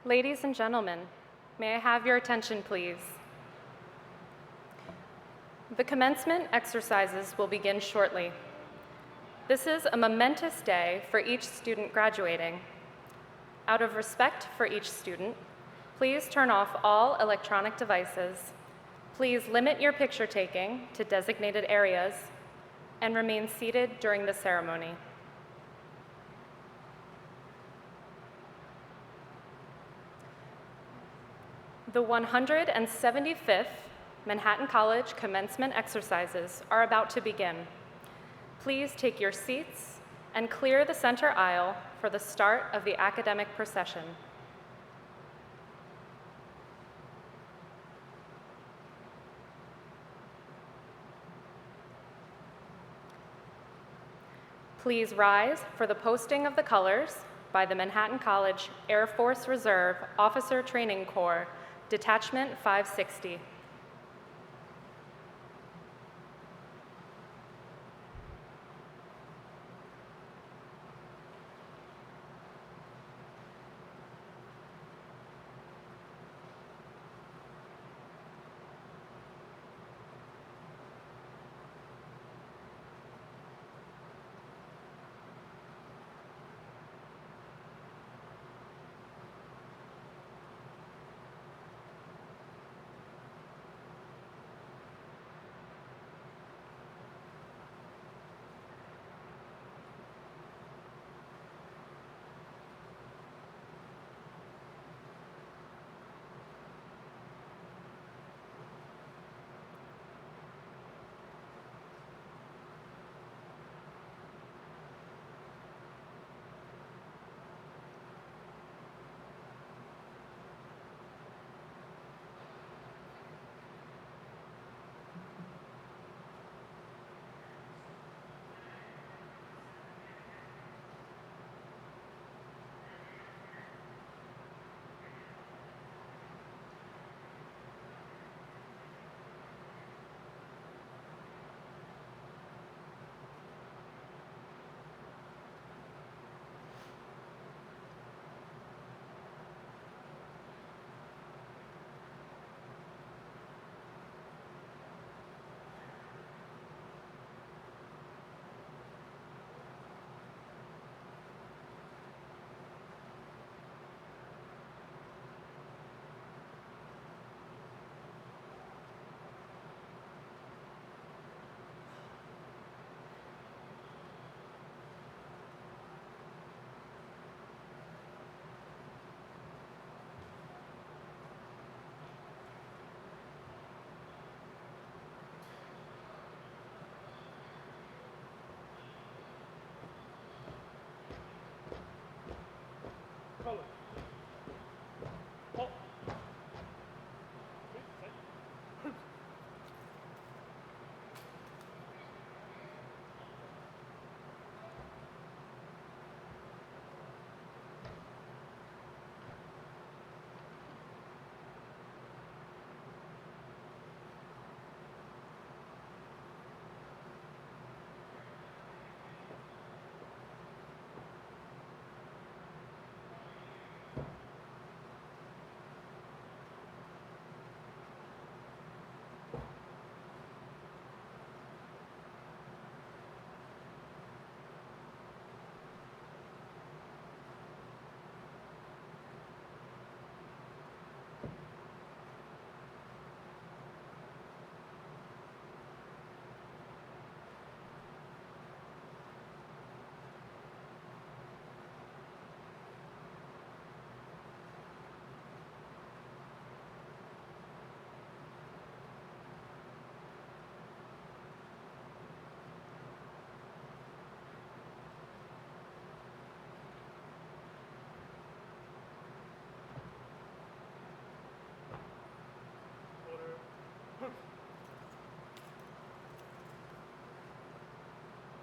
Ladies and gentlemen, may I have your attention, please? The commencement exercises will begin shortly. This is a momentous day for each student graduating. Out of respect for each student, please turn off all electronic devices. Please limit your picture taking to designated areas and remain seated during the ceremony. The 175th Manhattan College Commencement Exercises are about to begin. Please take your seats and clear the center aisle for the start of the academic procession. Please rise for the posting of the colors by the Manhattan College Air Force Reserve Officer Training Corps, Detachment 560.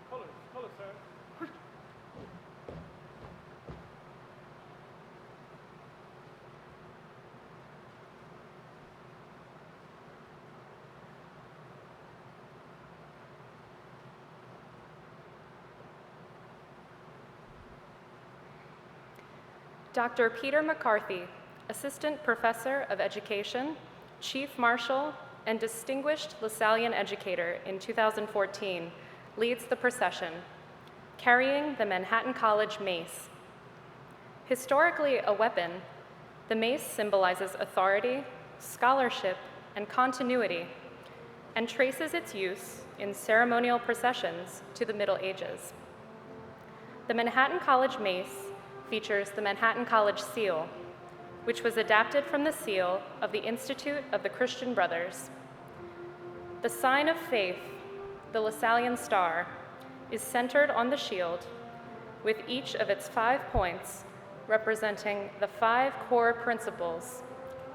Color, sir. Dr. Peter McCarthy, Assistant Professor of Education, Chief Marshal, and Distinguished Lasallian Educator in 2014, leads the procession, carrying the Manhattan College Mace. Historically a weapon, the mace symbolizes authority, scholarship, and continuity, and traces its use in ceremonial processions to the Middle Ages. The Manhattan College Mace features the Manhattan College seal, which was adapted from the seal of the Institute of the Christian Brothers. The sign of faith, the Lasallian star, is centered on the shield, with each of its 5 points representing the 5 core principles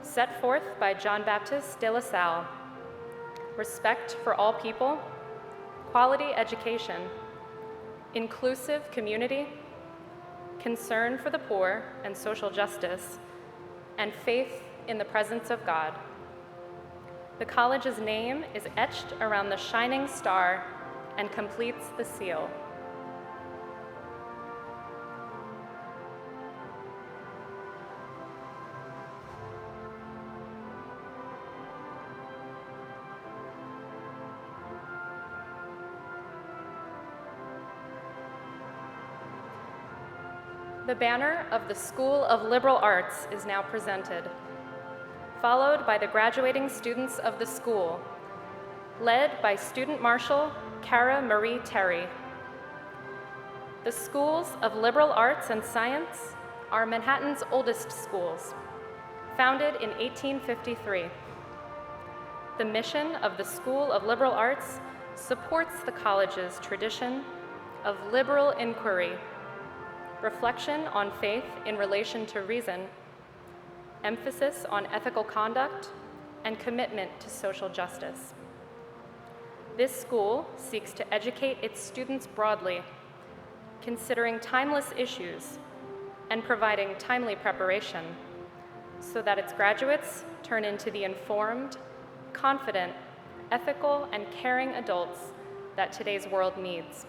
set forth by John Baptist de La Salle: respect for all people, quality education, inclusive community, concern for the poor and social justice, and faith in the presence of God. The college's name is etched around the shining star and completes the seal. The banner of the School of Liberal Arts is now presented, followed by the graduating students of the school, led by Student Marshal Cara Marie Terry. The Schools of Liberal Arts and Science are Manhattan's oldest schools, founded in 1853. The mission of the School of Liberal Arts supports the college's tradition of liberal inquiry, reflection on faith in relation to reason, emphasis on ethical conduct, and commitment to social justice. This school seeks to educate its students broadly, considering timeless issues and providing timely preparation so that its graduates turn into the informed, confident, ethical, and caring adults that today's world needs.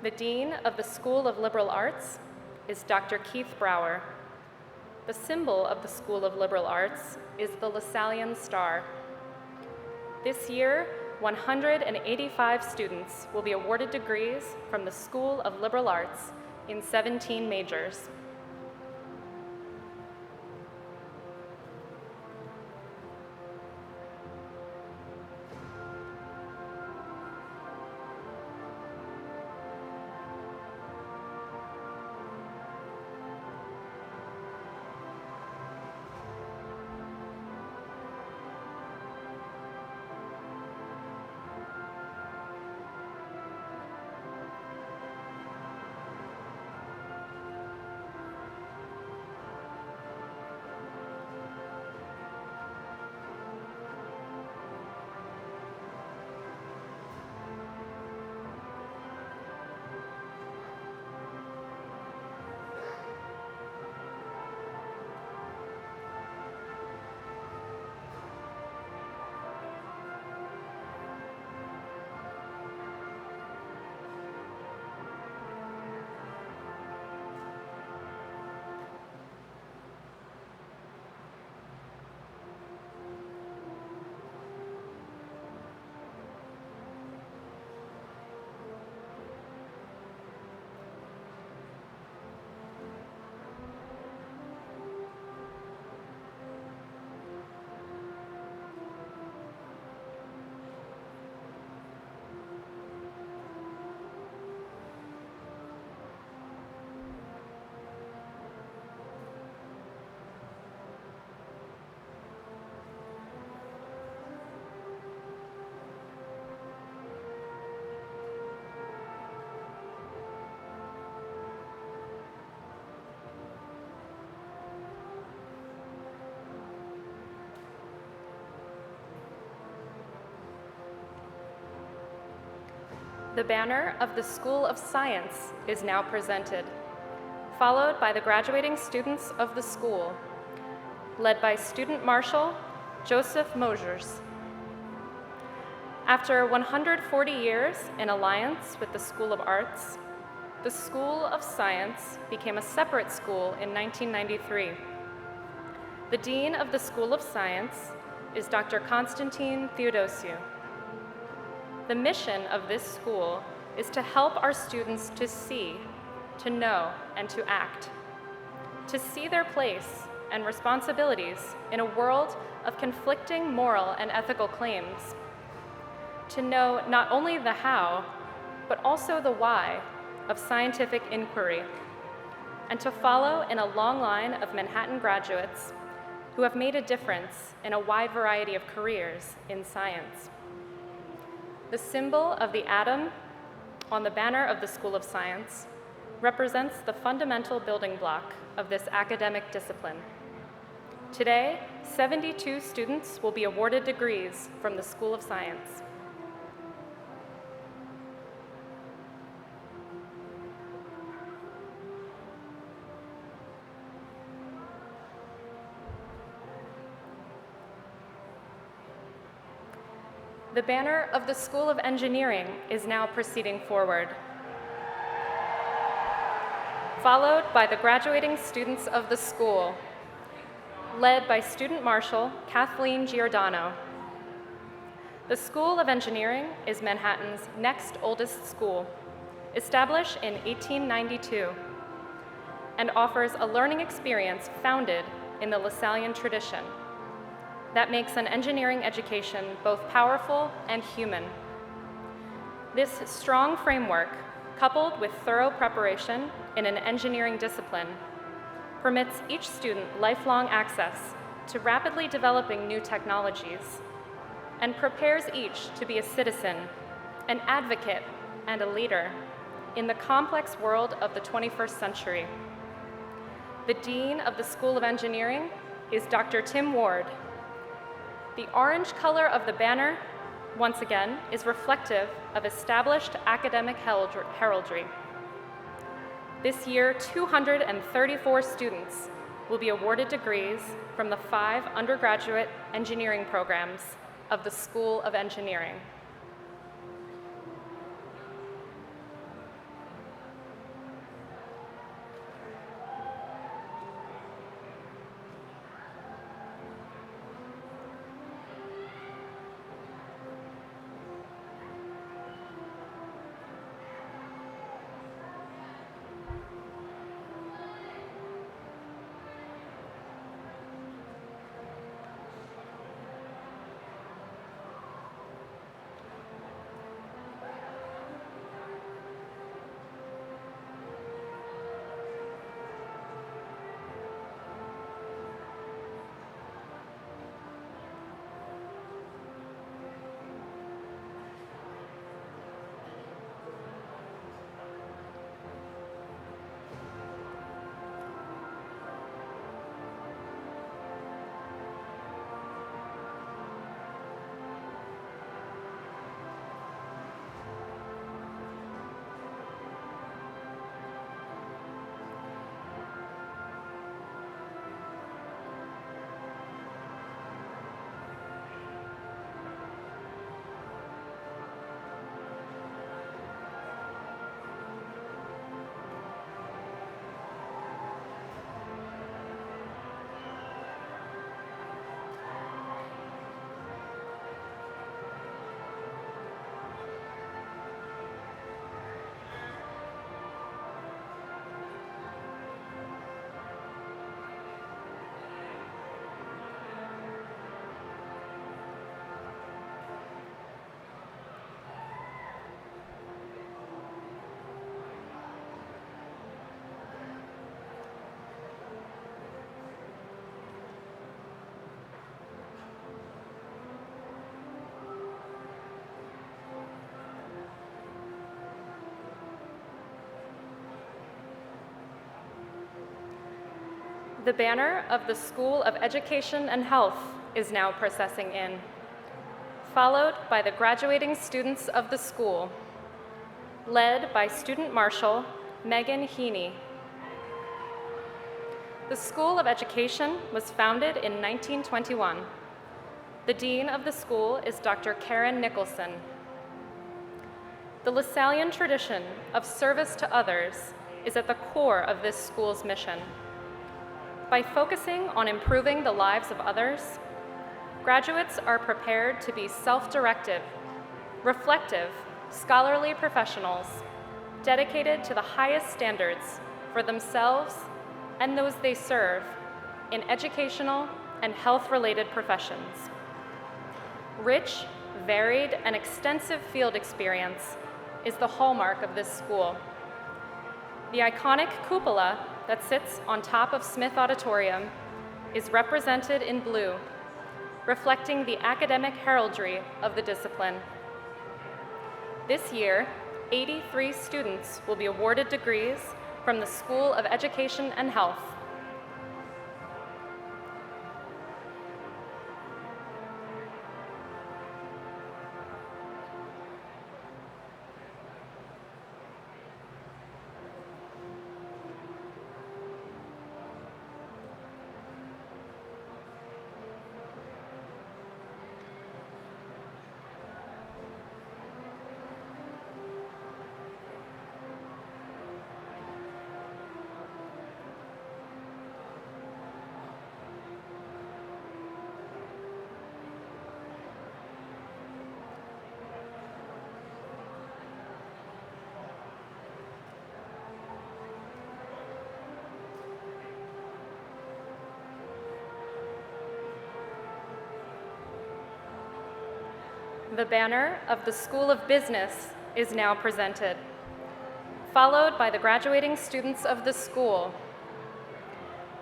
The Dean of the School of Liberal Arts is Dr. Keith Brower. The symbol of the School of Liberal Arts is the Lasallian star. This year, 185 students will be awarded degrees from the School of Liberal Arts in 17 majors. The banner of the School of Science is now presented, followed by the graduating students of the school, led by Student Marshal Joseph Mosiers. After 140 years in alliance with the School of Arts, the School of Science became a separate school in 1993. The Dean of the School of Science is Dr. Constantine Theodosiou. The mission of this school is to help our students to see, to know, and to act, to see their place and responsibilities in a world of conflicting moral and ethical claims, to know not only the how, but also the why of scientific inquiry, and to follow in a long line of Manhattan graduates who have made a difference in a wide variety of careers in science. The symbol of the atom on the banner of the School of Science represents the fundamental building block of this academic discipline. Today, 72 students will be awarded degrees from the School of Science. The banner of the School of Engineering is now proceeding forward, followed by the graduating students of the school, led by Student Marshal Kathleen Giordano. The School of Engineering is Manhattan's next oldest school, established in 1892, and offers a learning experience founded in the Lasallian tradition that makes an engineering education both powerful and human. This strong framework, coupled with thorough preparation in an engineering discipline, permits each student lifelong access to rapidly developing new technologies and prepares each to be a citizen, an advocate, and a leader in the complex world of the 21st century. The Dean of the School of Engineering is Dr. Tim Ward. The orange color of the banner, once again, is reflective of established academic heraldry. This year, 234 students will be awarded degrees from the 5 undergraduate engineering programs of the School of Engineering. The banner of the School of Education and Health is now processing in, followed by the graduating students of the school, led by Student Marshal Megan Heaney. The School of Education was founded in 1921. The Dean of the school is Dr. Karen Nicholson. The Lasallian tradition of service to others is at the core of this school's mission. By focusing on improving the lives of others, graduates are prepared to be self-directed, reflective, scholarly professionals dedicated to the highest standards for themselves and those they serve in educational and health-related professions. Rich, varied, and extensive field experience is the hallmark of this school. The iconic cupola that sits on top of Smith Auditorium is represented in blue, reflecting the academic heraldry of the discipline. This year, 83 students will be awarded degrees from the School of Education and Health. The banner of the School of Business is now presented, followed by the graduating students of the school,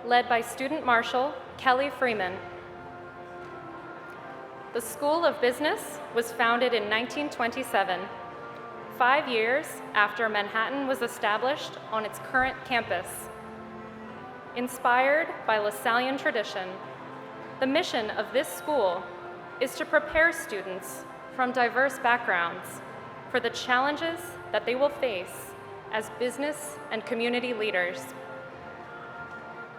led by Student Marshal Kelly Freeman. The School of Business was founded in 1927, 5 years after Manhattan was established on its current campus. Inspired by LaSallian tradition, the mission of this school is to prepare students from diverse backgrounds for the challenges that they will face as business and community leaders.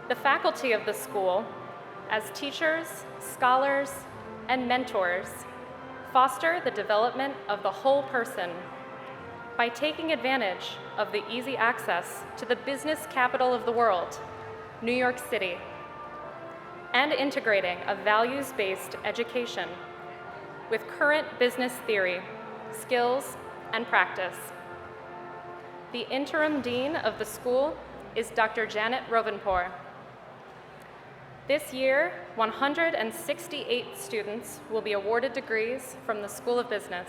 The faculty of the school, as teachers, scholars, and mentors, foster the development of the whole person by taking advantage of the easy access to the business capital of the world, New York City, and integrating a values-based education with current business theory, skills, and practice. The interim dean of the school is Dr. Janet Rovenpour. This year, 168 students will be awarded degrees from the School of Business.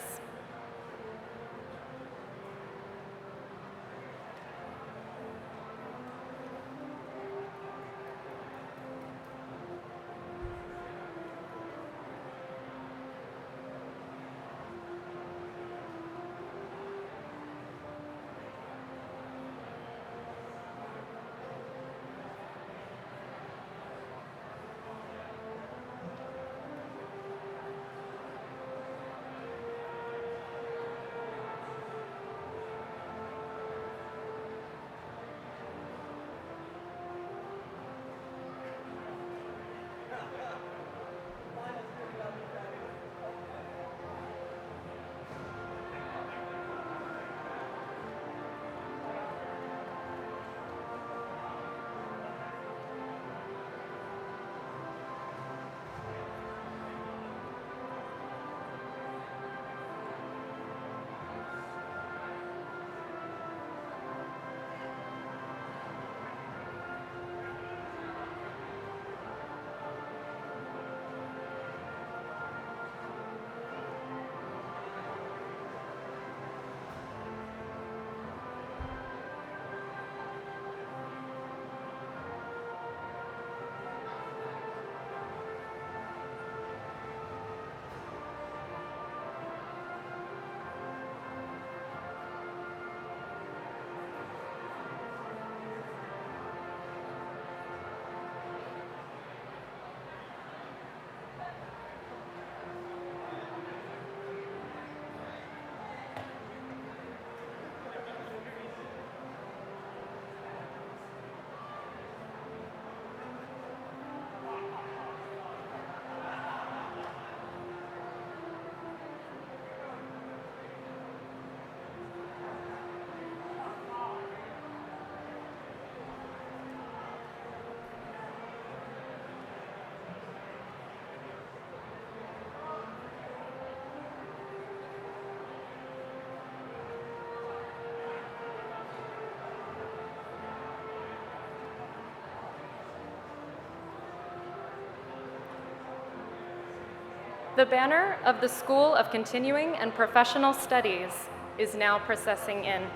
The banner of the School of Continuing and Professional Studies is now processing in.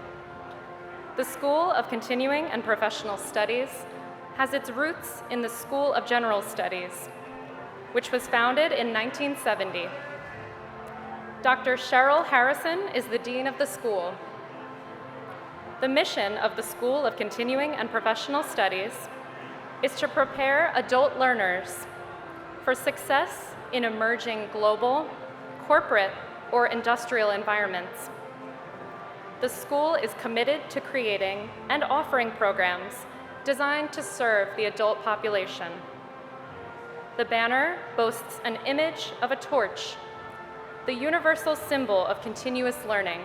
The School of Continuing and Professional Studies has its roots in the School of General Studies, which was founded in 1970. Dr. Cheryl Harrison is the dean of the school. The mission of the School of Continuing and Professional Studies is to prepare adult learners for success in emerging global, corporate, or industrial environments. The school is committed to creating and offering programs designed to serve the adult population. The banner boasts an image of a torch, the universal symbol of continuous learning.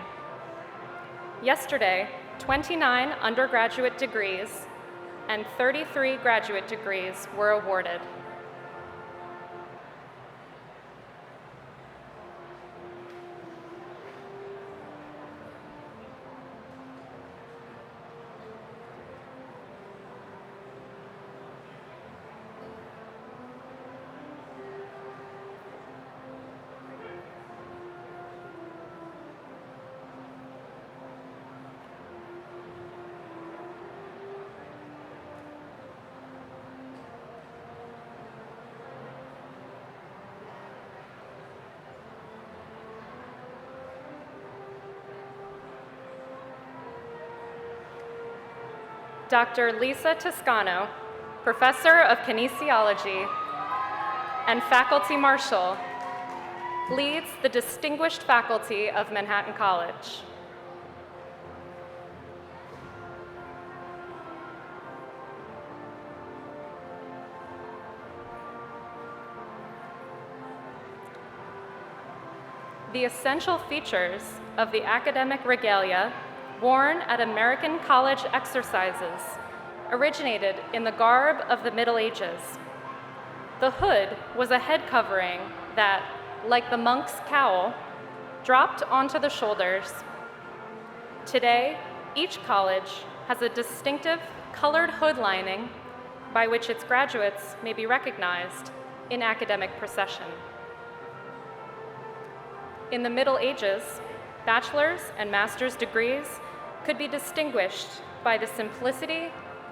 Yesterday, 29 undergraduate degrees and 33 graduate degrees were awarded. Dr. Lisa Toscano, Professor of Kinesiology and Faculty Marshal, leads the distinguished faculty of Manhattan College. The essential features of the academic regalia worn at American college exercises originated in the garb of the Middle Ages. The hood was a head covering that, like the monk's cowl, dropped onto the shoulders. Today, each college has a distinctive colored hood lining by which its graduates may be recognized in academic procession. In the Middle Ages, bachelor's and master's degrees could be distinguished by the simplicity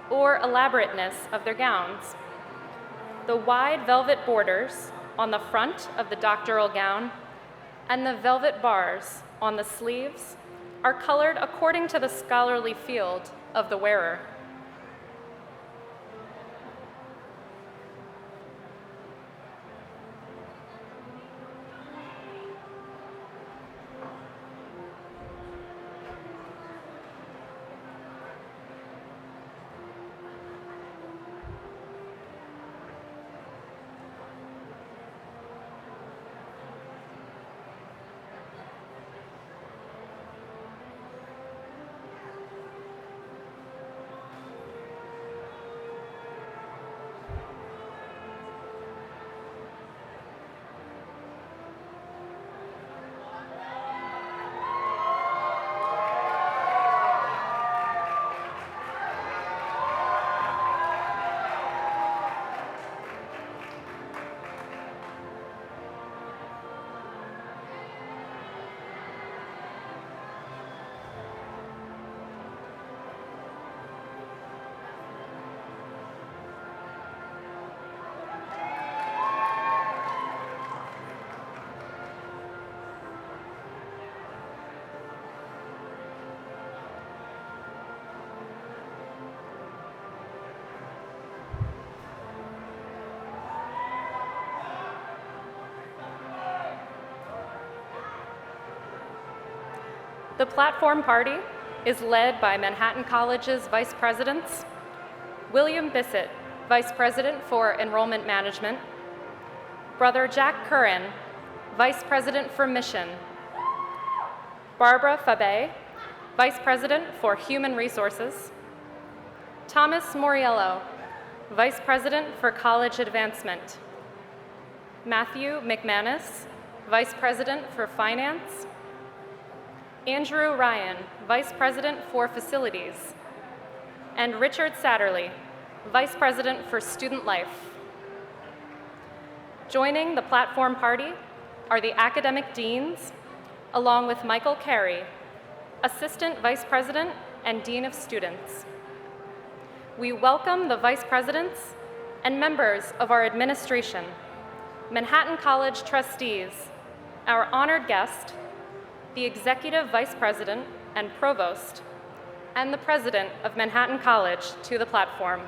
or elaborateness of their gowns. The wide velvet borders on the front of the doctoral gown and the velvet bars on the sleeves are colored according to the scholarly field of the wearer. The platform party is led by Manhattan College's vice presidents, William Bissett, Vice President for Enrollment Management, Brother Jack Curran, Vice President for Mission, Barbara Fabe, Vice President for Human Resources, Thomas Moriello, Vice President for College Advancement, Matthew McManus, Vice President for Finance, Andrew Ryan, Vice President for Facilities, and Richard Satterley, Vice President for Student Life. Joining the platform party are the academic deans, along with Michael Carey, Assistant Vice President and Dean of Students. We welcome the Vice Presidents and members of our administration, Manhattan College trustees, our honored guest, the Executive Vice President and Provost, and the President of Manhattan College to the platform.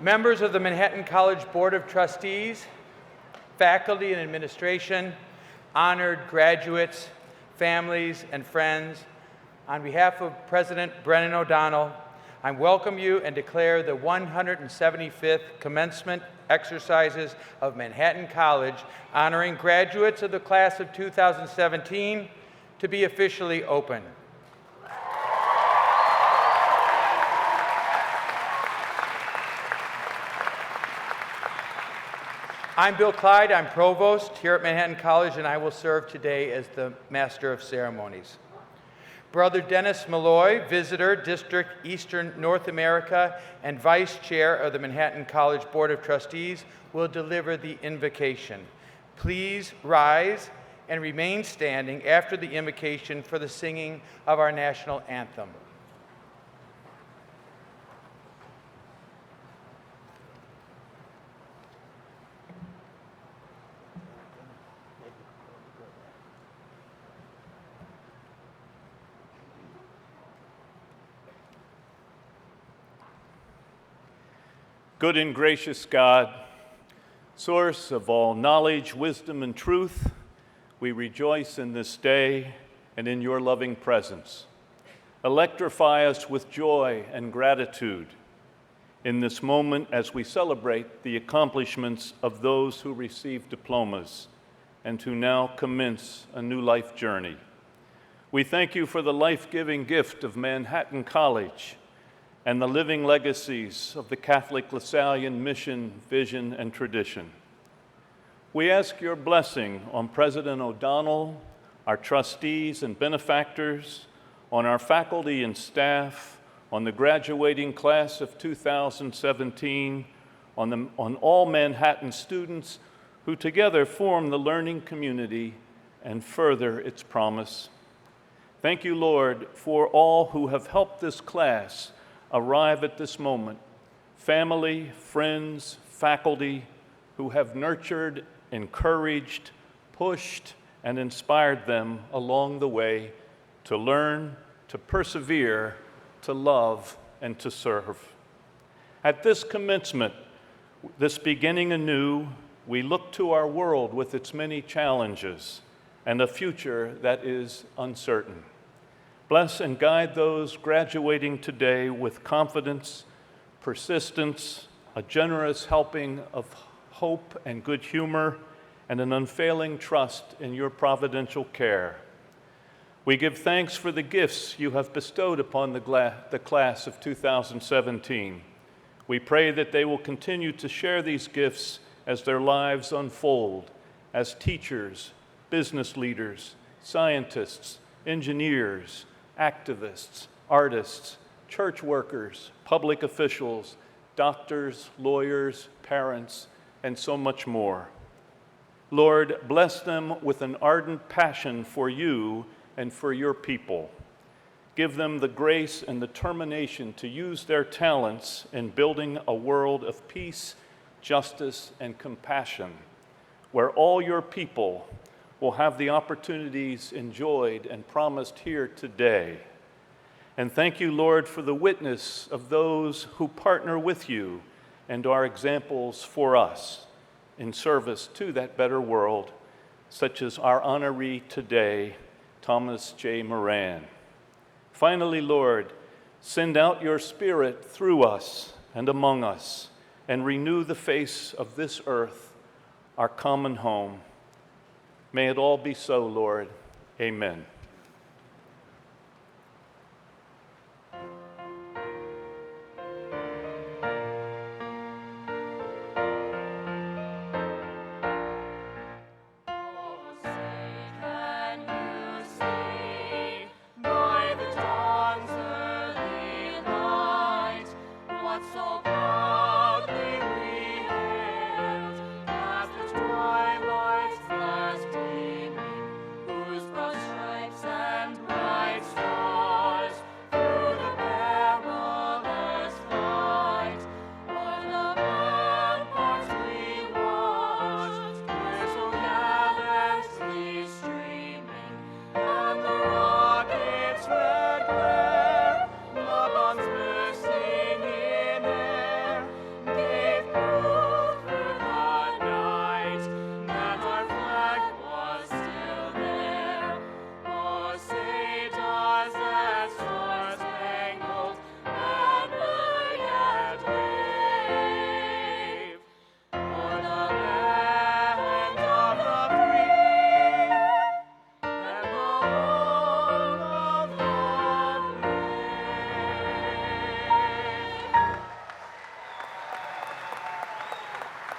Members of the Manhattan College Board of Trustees, faculty and administration, honored graduates, families, and friends, on behalf of President Brennan O'Donnell, I welcome you and declare the 175th Commencement Exercises of Manhattan College, honoring graduates of the class of 2017, to be officially open. I'm Bill Clyde, I'm Provost here at Manhattan College, and I will serve today as the Master of Ceremonies. Brother Dennis Malloy, Visitor, District Eastern North America, and Vice Chair of the Manhattan College Board of Trustees, will deliver the invocation. Please rise and remain standing after the invocation for the singing of our national anthem. Good and gracious God, source of all knowledge, wisdom, and truth, we rejoice in this day and in your loving presence. Electrify us with joy and gratitude in this moment as we celebrate the accomplishments of those who receive diplomas and who now commence a new life journey. We thank you for the life-giving gift of Manhattan College and the living legacies of the Catholic Lasallian mission, vision, and tradition. We ask your blessing on President O'Donnell, our trustees and benefactors, on our faculty and staff, on the graduating class of 2017, on all Manhattan students who together form the learning community and further its promise. Thank you, Lord, for all who have helped this class arrive at this moment, family, friends, faculty who have nurtured, encouraged, pushed, and inspired them along the way to learn, to persevere, to love, and to serve. At this commencement, this beginning anew, we look to our world with its many challenges and a future that is uncertain. Bless and guide those graduating today with confidence, persistence, a generous helping of hope and good humor, and an unfailing trust in your providential care. We give thanks for the gifts you have bestowed upon the class of 2017. We pray that they will continue to share these gifts as their lives unfold, as teachers, business leaders, scientists, engineers, activists, artists, church workers, public officials, doctors, lawyers, parents, and so much more. Lord, bless them with an ardent passion for you and for your people. Give them the grace and determination to use their talents in building a world of peace, justice, and compassion. where all your people will have the opportunities enjoyed and promised here today. And thank you, Lord, for the witness of those who partner with you and are examples for us in service to that better world, such as our honoree today, Thomas J. Moran. Finally, Lord, send out your Spirit through us and among us, and renew the face of this earth, our common home. May it all be so, Lord. Amen.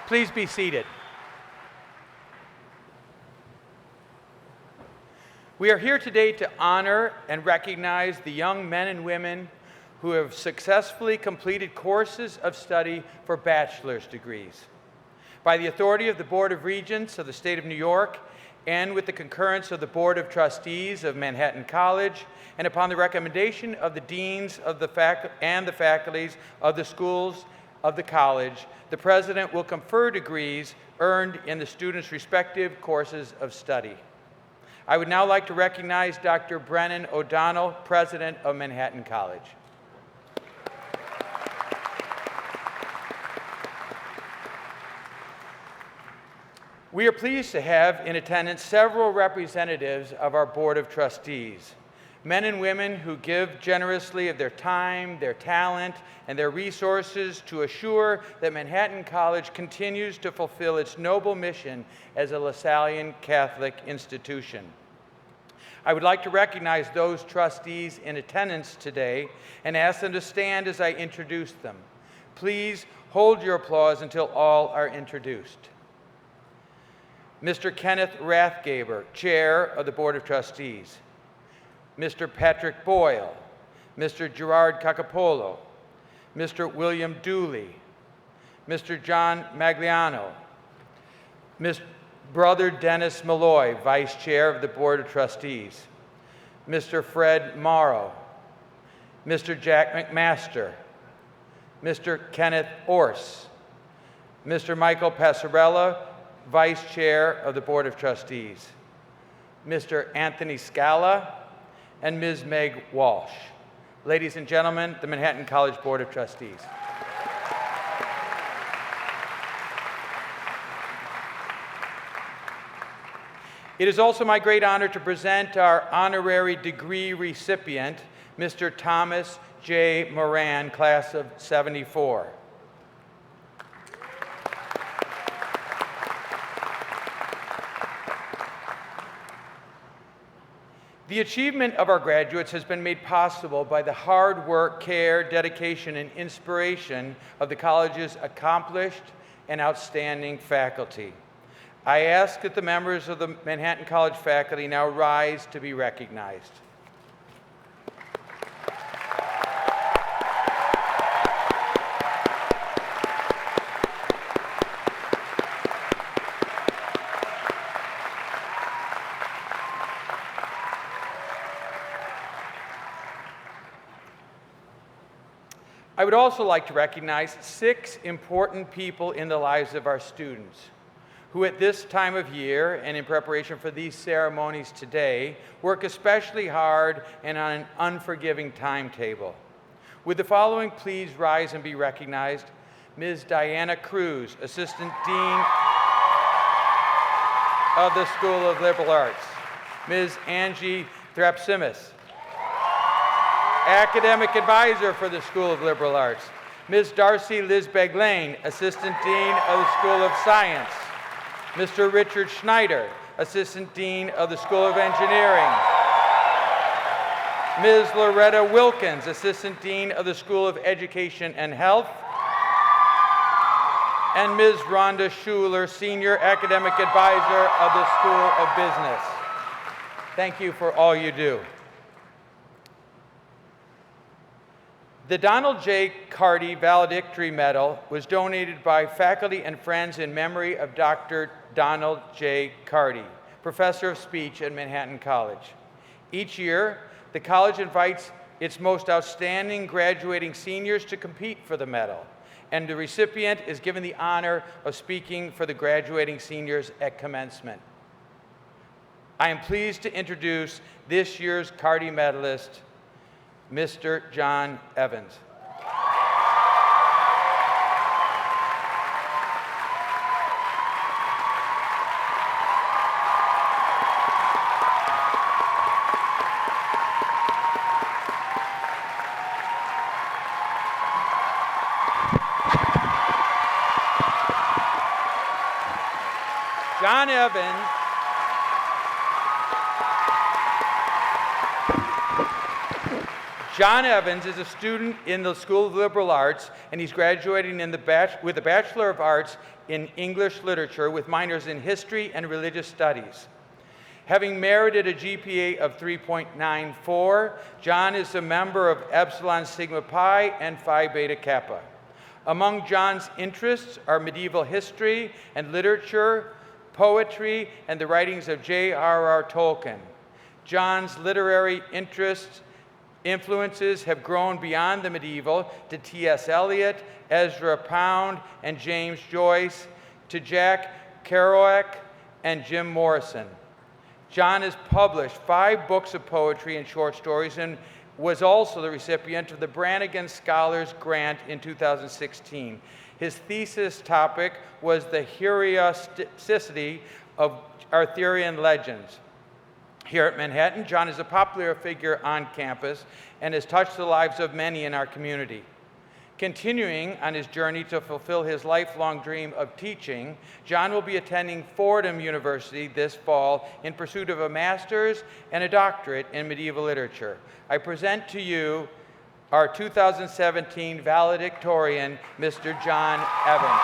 Please be seated. We are here today to honor and recognize the young men and women who have successfully completed courses of study for bachelor's degrees. By the authority of the Board of Regents of the State of New York, and with the concurrence of the Board of Trustees of Manhattan College, and upon the recommendation of the deans of the faculties of the schools of the college, the President will confer degrees earned in the students' respective courses of study. I would now like to recognize Dr. Brennan O'Donnell, President of Manhattan College. We are pleased to have in attendance several representatives of our Board of Trustees, men and women who give generously of their time, their talent, and their resources to assure that Manhattan College continues to fulfill its noble mission as a Lasallian Catholic institution. I would like to recognize those trustees in attendance today and ask them to stand as I introduce them. Please hold your applause until all are introduced. Mr. Kenneth Rathgaber, Chair of the Board of Trustees. Mr. Patrick Boyle, Mr. Gerard Cacapolo, Mr. William Dooley, Mr. John Magliano, Brother Dennis Malloy, Vice Chair of the Board of Trustees, Mr. Fred Morrow, Mr. Jack McMaster, Mr. Kenneth Orse, Mr. Michael Passarella, Vice Chair of the Board of Trustees, Mr. Anthony Scala, and Ms. Meg Walsh. Ladies and gentlemen, the Manhattan College Board of Trustees. It is also my great honor to present our honorary degree recipient, Mr. Thomas J. Moran, class of '74. The achievement of our graduates has been made possible by the hard work, care, dedication, and inspiration of the college's accomplished and outstanding faculty. I ask that the members of the Manhattan College faculty now rise to be recognized. I would also like to recognize 6 important people in the lives of our students who at this time of year and in preparation for these ceremonies today work especially hard and on an unforgiving timetable. Would the following please rise and be recognized? Ms. Diana Cruz, Assistant Dean of the School of Liberal Arts. Ms. Angie Thrapsimis, Academic Advisor for the School of Liberal Arts. Ms. Darcy Lisbeg Lane, Assistant Dean of the School of Science. Mr. Richard Schneider, Assistant Dean of the School of Engineering. Ms. Loretta Wilkins, Assistant Dean of the School of Education and Health. And Ms. Rhonda Schuler, Senior Academic Advisor of the School of Business. Thank you for all you do. The Donald J. Carty Valedictorian Medal was donated by faculty and friends in memory of Dr. Donald J. Carty, Professor of Speech at Manhattan College. Each year, the college invites its most outstanding graduating seniors to compete for the medal, and the recipient is given the honor of speaking for the graduating seniors at commencement. I am pleased to introduce this year's Carty medalist, Mr. John Evans. John Evans is a student in the School of Liberal Arts, and he's graduating with a Bachelor of Arts in English Literature with minors in History and Religious Studies. Having merited a GPA of 3.94, John is a member of Epsilon Sigma Pi and Phi Beta Kappa. Among John's interests are medieval history and literature, poetry, and the writings of J.R.R. Tolkien. John's literary influences have grown beyond the medieval to T.S. Eliot, Ezra Pound, and James Joyce, to Jack Kerouac and Jim Morrison. John has published 5 books of poetry and short stories and was also the recipient of the Brannigan Scholars Grant in 2016. His thesis topic was the historicity of Arthurian legends. Here at Manhattan, John is a popular figure on campus and has touched the lives of many in our community. Continuing on his journey to fulfill his lifelong dream of teaching, John will be attending Fordham University this fall in pursuit of a master's and a doctorate in medieval literature. I present to you our 2017 valedictorian, Mr. John Evans.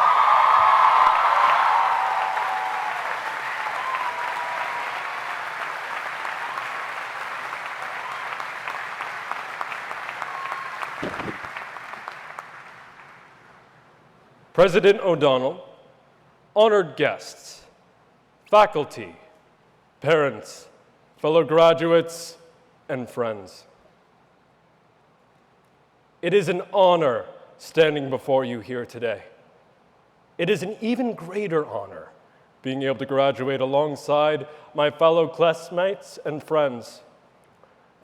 President O'Donnell, honored guests, faculty, parents, fellow graduates, and friends. It is an honor standing before you here today. It is an even greater honor being able to graduate alongside my fellow classmates and friends.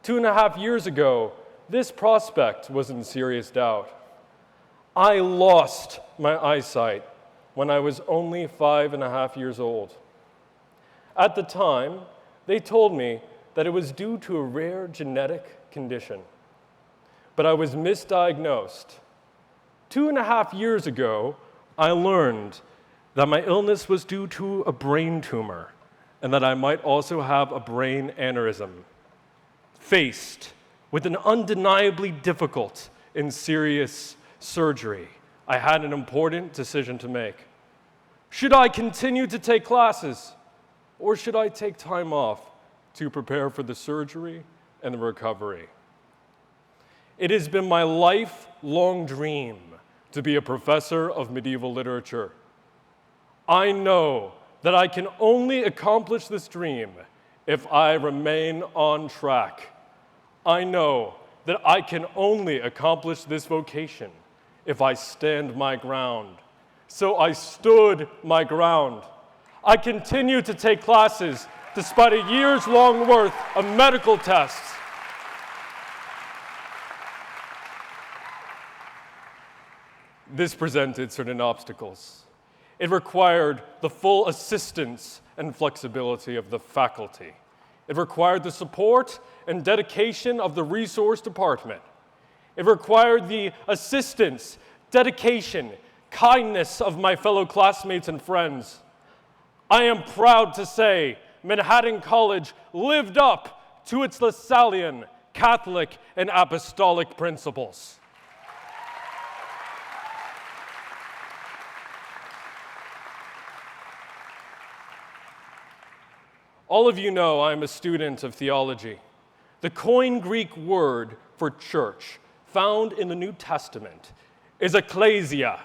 2.5 years ago, this prospect was in serious doubt. I lost my eyesight when I was only 5.5 years old. At the time, they told me that it was due to a rare genetic condition, but I was misdiagnosed. 2.5 years ago, I learned that my illness was due to a brain tumor and that I might also have a brain aneurysm. Faced with an undeniably difficult and serious surgery, I had an important decision to make. Should I continue to take classes, or should I take time off to prepare for the surgery and the recovery? It has been my lifelong dream to be a professor of medieval literature. I know that I can only accomplish this dream if I remain on track. I know that I can only accomplish this vocation if I stand my ground. So I stood my ground. I continue to take classes despite a year's long worth of medical tests. This presented certain obstacles. It required the full assistance and flexibility of the faculty. It required the support and dedication of the resource department. It required the assistance, dedication, kindness of my fellow classmates and friends. I am proud to say Manhattan College lived up to its Lassallean, Catholic, and Apostolic principles. All of you know I am a student of theology. The Koine Greek word for church found in the New Testament is ecclesia,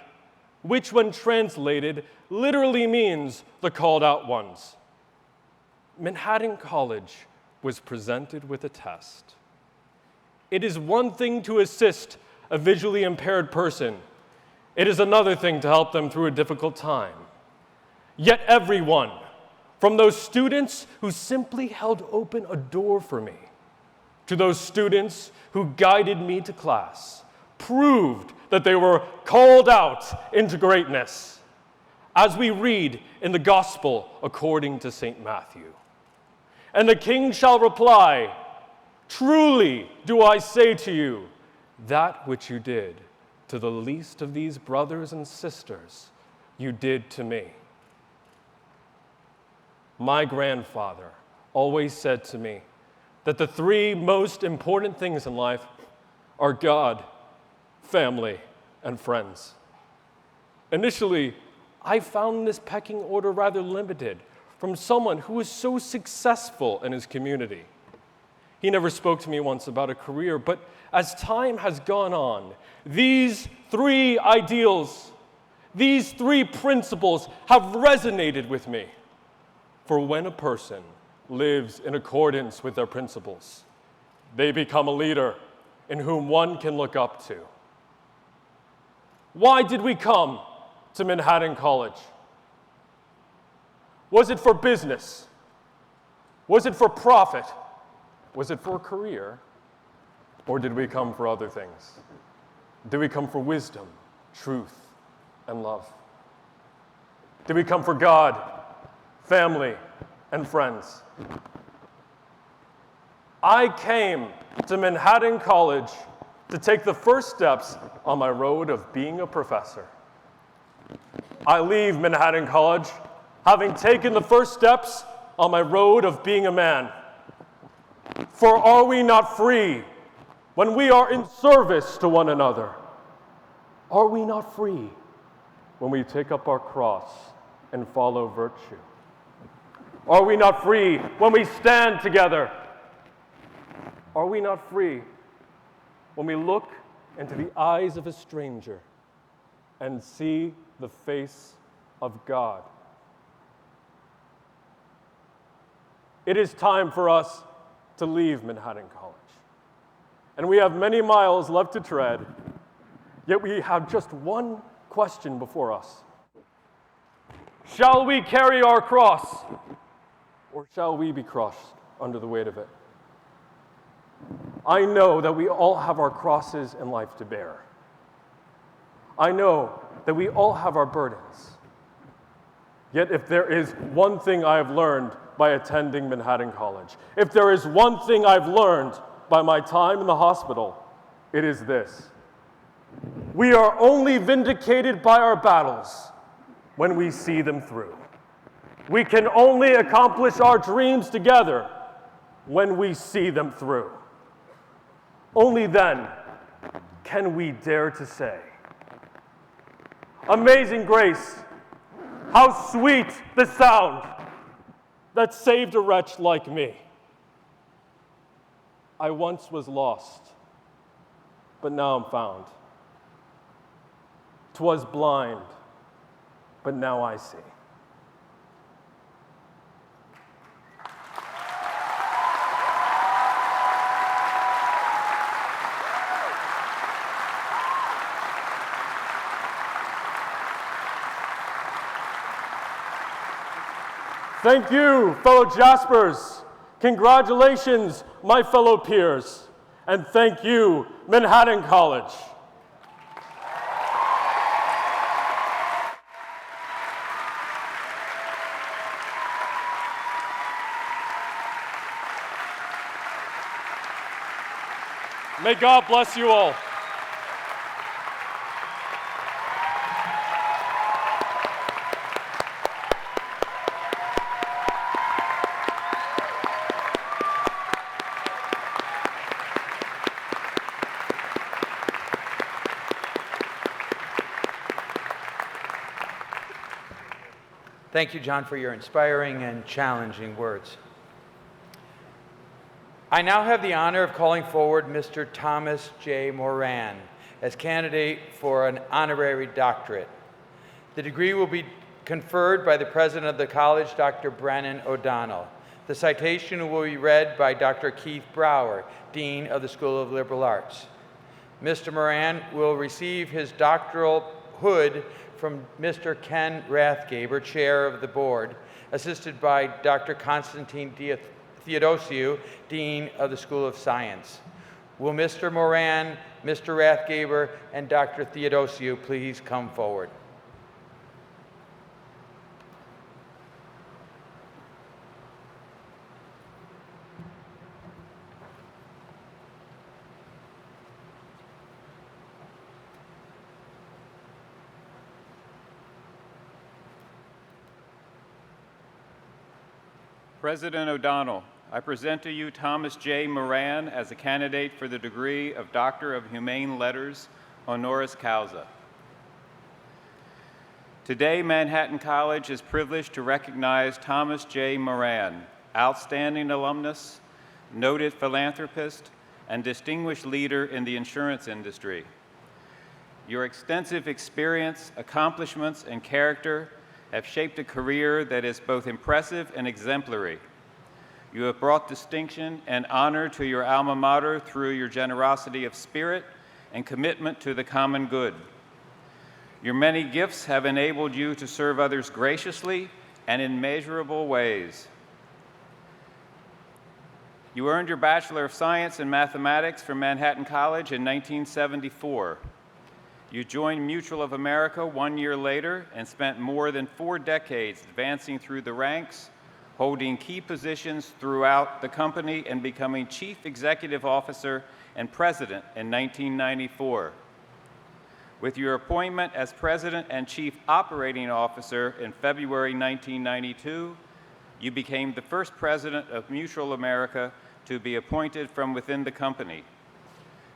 which when translated literally means the called out ones. Manhattan College was presented with a test. It is one thing to assist a visually impaired person. It is another thing to help them through a difficult time. Yet everyone, from those students who simply held open a door for me, to those students who guided me to class, proved that they were called out into greatness. As we read in the Gospel according to St. Matthew. And the king shall reply, "Truly do I say to you, that which you did to the least of these brothers and sisters, you did to me." My grandfather always said to me that the three most important things in life are God, family, and friends. Initially, I found this pecking order rather limited from someone who was so successful in his community. He never spoke to me once about a career, but as time has gone on, these three ideals, these three principles have resonated with me. For when a person lives in accordance with their principles, they become a leader in whom one can look up to. Why did we come to Manhattan College? Was it for business? Was it for profit? Was it for a career? Or did we come for other things? Did we come for wisdom, truth, and love? Did we come for God, family, and friends? I came to Manhattan College to take the first steps on my road of being a professor. I leave Manhattan College having taken the first steps on my road of being a man. For are we not free when we are in service to one another? Are we not free when we take up our cross and follow virtue? Are we not free when we stand together? Are we not free when we look into the eyes of a stranger and see the face of God? It is time for us to leave Manhattan College. And we have many miles left to tread, yet we have just one question before us. Shall we carry our cross, or shall we be crushed under the weight of it? I know that we all have our crosses in life to bear. I know that we all have our burdens. Yet if there is one thing I have learned by attending Manhattan College, if there is one thing I've learned by my time in the hospital, it is this. We are only vindicated by our battles when we see them through. We can only accomplish our dreams together when we see them through. Only then can we dare to say, "Amazing grace, how sweet the sound that saved a wretch like me. I once was lost, but now I'm found. 'Twas blind, but now I see." Thank you, fellow Jaspers. Congratulations, my fellow peers. And thank you, Manhattan College. May God bless you all. Thank you, John, for your inspiring and challenging words. I now have the honor of calling forward Mr. Thomas J. Moran as candidate for an honorary doctorate. The degree will be conferred by the president of the college, Dr. Brennan O'Donnell. The citation will be read by Dr. Keith Brower, Dean of the School of Liberal Arts. Mr. Moran will receive his doctoral hood from Mr. Ken Rathgaber, Chair of the Board, assisted by Dr. Constantine Theodosiou, Dean of the School of Science. Will Mr. Moran, Mr. Rathgaber, and Dr. Theodosiou please come forward? President O'Donnell, I present to you Thomas J. Moran as a candidate for the degree of Doctor of Humane Letters, honoris causa. Today, Manhattan College is privileged to recognize Thomas J. Moran, outstanding alumnus, noted philanthropist, and distinguished leader in the insurance industry. Your extensive experience, accomplishments, and character have shaped a career that is both impressive and exemplary. You have brought distinction and honor to your alma mater through your generosity of spirit and commitment to the common good. Your many gifts have enabled you to serve others graciously and in measurable ways. You earned your Bachelor of Science in Mathematics from Manhattan College in 1974. You joined Mutual of America 1 year later and spent more than 4 decades advancing through the ranks, holding key positions throughout the company and becoming Chief Executive Officer and President in 1994. With your appointment as President and Chief Operating Officer in February 1992, you became the first President of Mutual America to be appointed from within the company.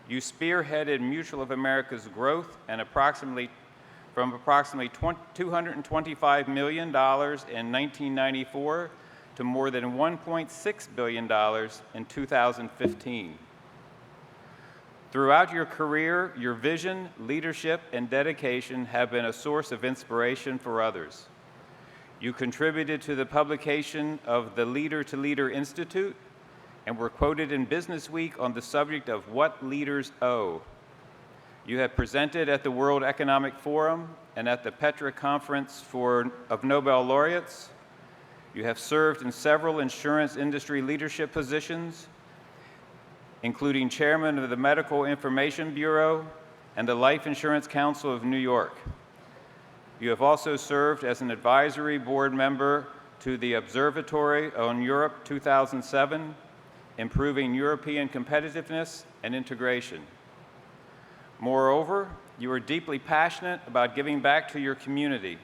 You spearheaded Mutual of America's growth and from approximately $225 million in 1994 to more than $1.6 billion in 2015. Throughout your career, your vision, leadership, and dedication have been a source of inspiration for others. You contributed to the publication of the Leader to Leader Institute and were quoted in Business Week on the subject of what leaders owe. You have presented at the World Economic Forum and at the Petra Conference of Nobel Laureates. You have served in several insurance industry leadership positions, including chairman of the Medical Information Bureau and the Life Insurance Council of New York. You have also served as an advisory board member to the Observatory on Europe 2007, improving European competitiveness and integration. Moreover, you are deeply passionate about giving back to your community.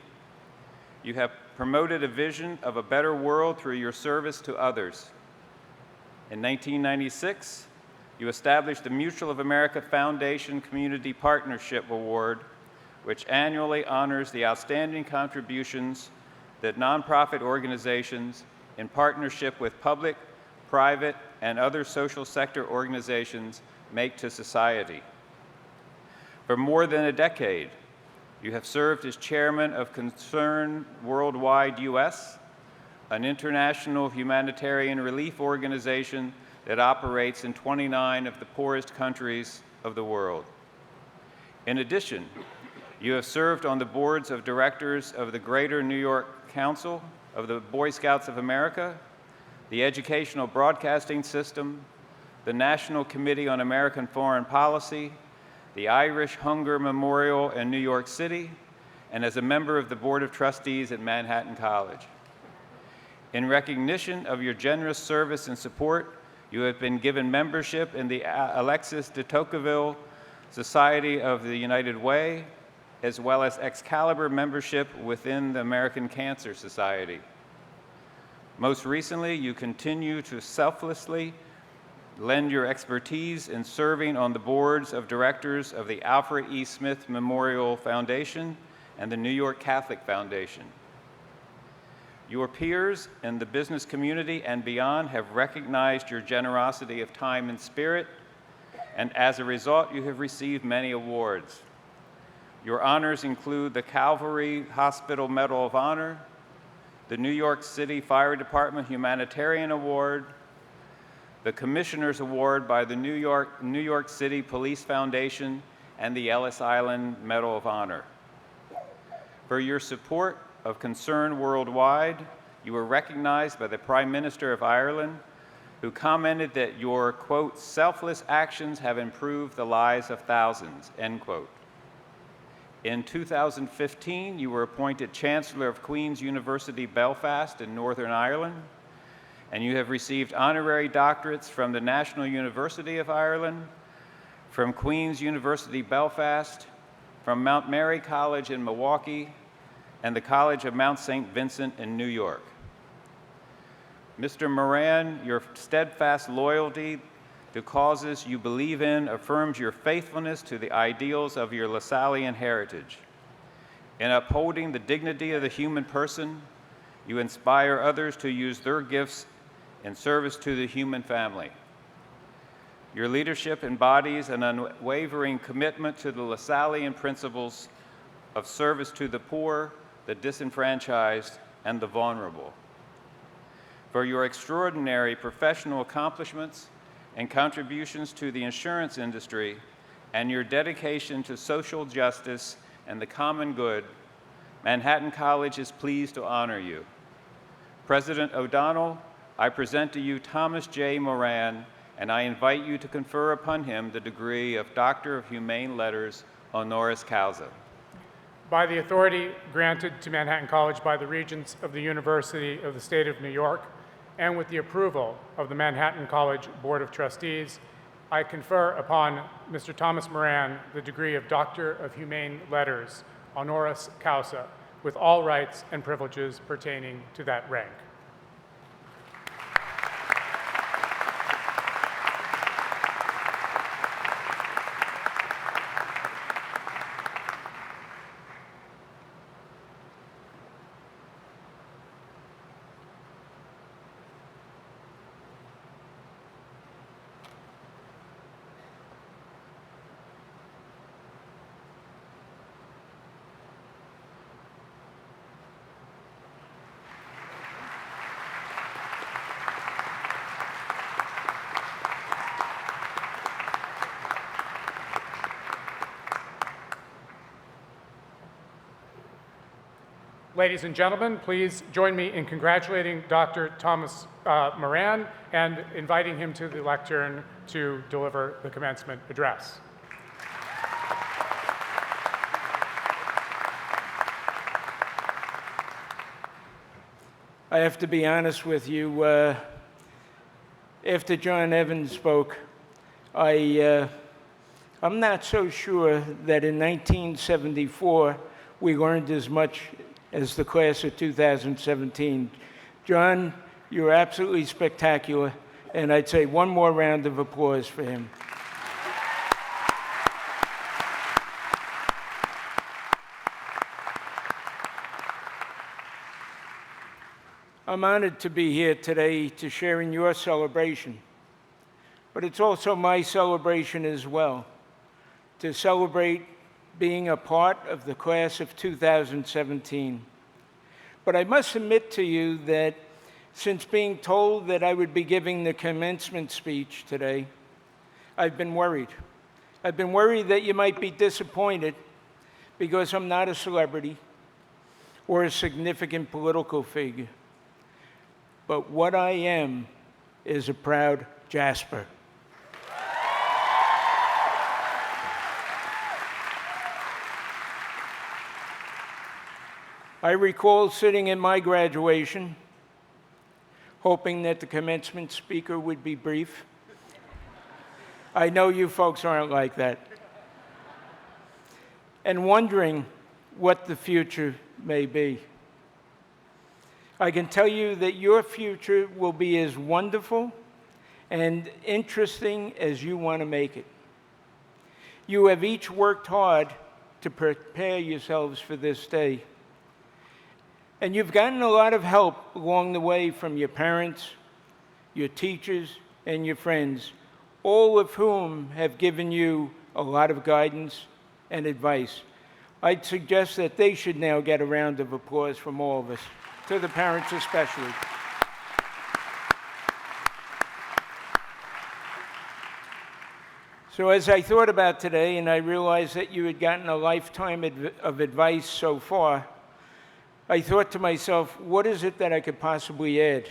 You have promoted a vision of a better world through your service to others. In 1996, you established the Mutual of America Foundation Community Partnership Award, which annually honors the outstanding contributions that nonprofit organizations, in partnership with public, private, and other social sector organizations, make to society. For more than a decade, you have served as chairman of Concern Worldwide US, an international humanitarian relief organization that operates in 29 of the poorest countries of the world. In addition, you have served on the boards of directors of the Greater New York Council of the Boy Scouts of America, the Educational Broadcasting System, the National Committee on American Foreign Policy, the Irish Hunger Memorial in New York City, and as a member of the Board of Trustees at Manhattan College. In recognition of your generous service and support, you have been given membership in the Alexis de Tocqueville Society of the United Way, as well as Excalibur membership within the American Cancer Society. Most recently, you continue to selflessly lend your expertise in serving on the boards of directors of the Alfred E. Smith Memorial Foundation and the New York Catholic Foundation. Your peers in the business community and beyond have recognized your generosity of time and spirit, and as a result, you have received many awards. Your honors include the Calvary Hospital Medal of Honor, the New York City Fire Department Humanitarian Award, the Commissioner's Award by the New York City Police Foundation, and the Ellis Island Medal of Honor. For your support of Concern Worldwide, you were recognized by the Prime Minister of Ireland, who commented that your, quote, selfless actions have improved the lives of thousands, end quote. In 2015, you were appointed Chancellor of Queen's University Belfast in Northern Ireland, and you have received honorary doctorates from the National University of Ireland, from Queen's University Belfast, from Mount Mary College in Milwaukee, and the College of Mount St. Vincent in New York. Mr. Moran, your steadfast loyalty to causes you believe in affirms your faithfulness to the ideals of your Lasallian heritage. In upholding the dignity of the human person, you inspire others to use their gifts in service to the human family. Your leadership embodies an unwavering commitment to the Lasallian principles of service to the poor, the disenfranchised, and the vulnerable. For your extraordinary professional accomplishments and contributions to the insurance industry, and your dedication to social justice and the common good, Manhattan College is pleased to honor you. President O'Donnell, I present to you Thomas J. Moran, and I invite you to confer upon him the degree of Doctor of Humane Letters honoris causa. By the authority granted to Manhattan College by the Regents of the University of the State of New York, and with the approval of the Manhattan College Board of Trustees, I confer upon Mr. Thomas Moran the degree of Doctor of Humane Letters honoris causa, with all rights and privileges pertaining to that rank. Ladies and gentlemen, please join me in congratulating Dr. Thomas Moran and inviting him to the lectern to deliver the commencement address. I have to be honest with you. After John Evans spoke, I'm not so sure that in 1974 we learned as much as the class of 2017. John, you're absolutely spectacular, and I'd say one more round of applause for him. I'm honored to be here today to share in your celebration, but it's also my celebration as well, to celebrate being a part of the class of 2017. But I must admit to you that since being told that I would be giving the commencement speech today, I've been worried. I've been worried that you might be disappointed because I'm not a celebrity or a significant political figure. but what I am is a proud Jasper. I recall sitting at my graduation, hoping that the commencement speaker would be brief. I know you folks aren't like that. And wondering what the future may be. I can tell you that your future will be as wonderful and interesting as you want to make it. You have each worked hard to prepare yourselves for this day. And you've gotten a lot of help along the way from your parents, your teachers, and your friends, all of whom have given you a lot of guidance and advice. I'd suggest that they should now get a round of applause from all of us, to the parents especially. So as I thought about today, and I realized that you had gotten a lifetime of advice so far, I thought to myself, what is it that I could possibly add?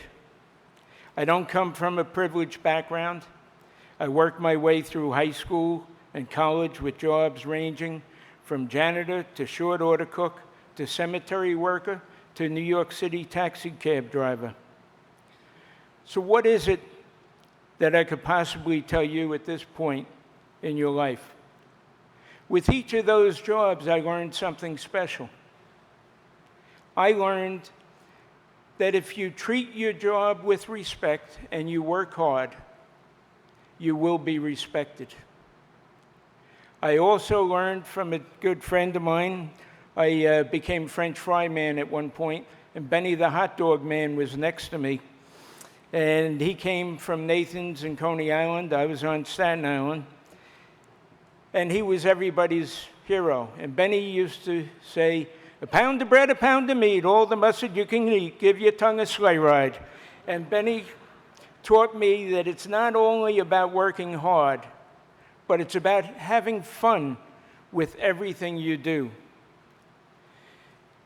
I don't come from a privileged background. I worked my way through high school and college with jobs ranging from janitor to short order cook to cemetery worker to New York City taxi cab driver. So what is it that I could possibly tell you at this point in your life? With each of those jobs, I learned something special. I learned that if you treat your job with respect and you work hard, you will be respected. I also learned from a good friend of mine. I became French fry man at one point, and Benny the hot dog man was next to me. And he came from Nathan's in Coney Island. I was on Staten Island. And he was everybody's hero. And Benny used to say, "A pound of bread, a pound of meat, all the mustard you can eat, give your tongue a sleigh ride." And Benny taught me that it's not only about working hard, but it's about having fun with everything you do.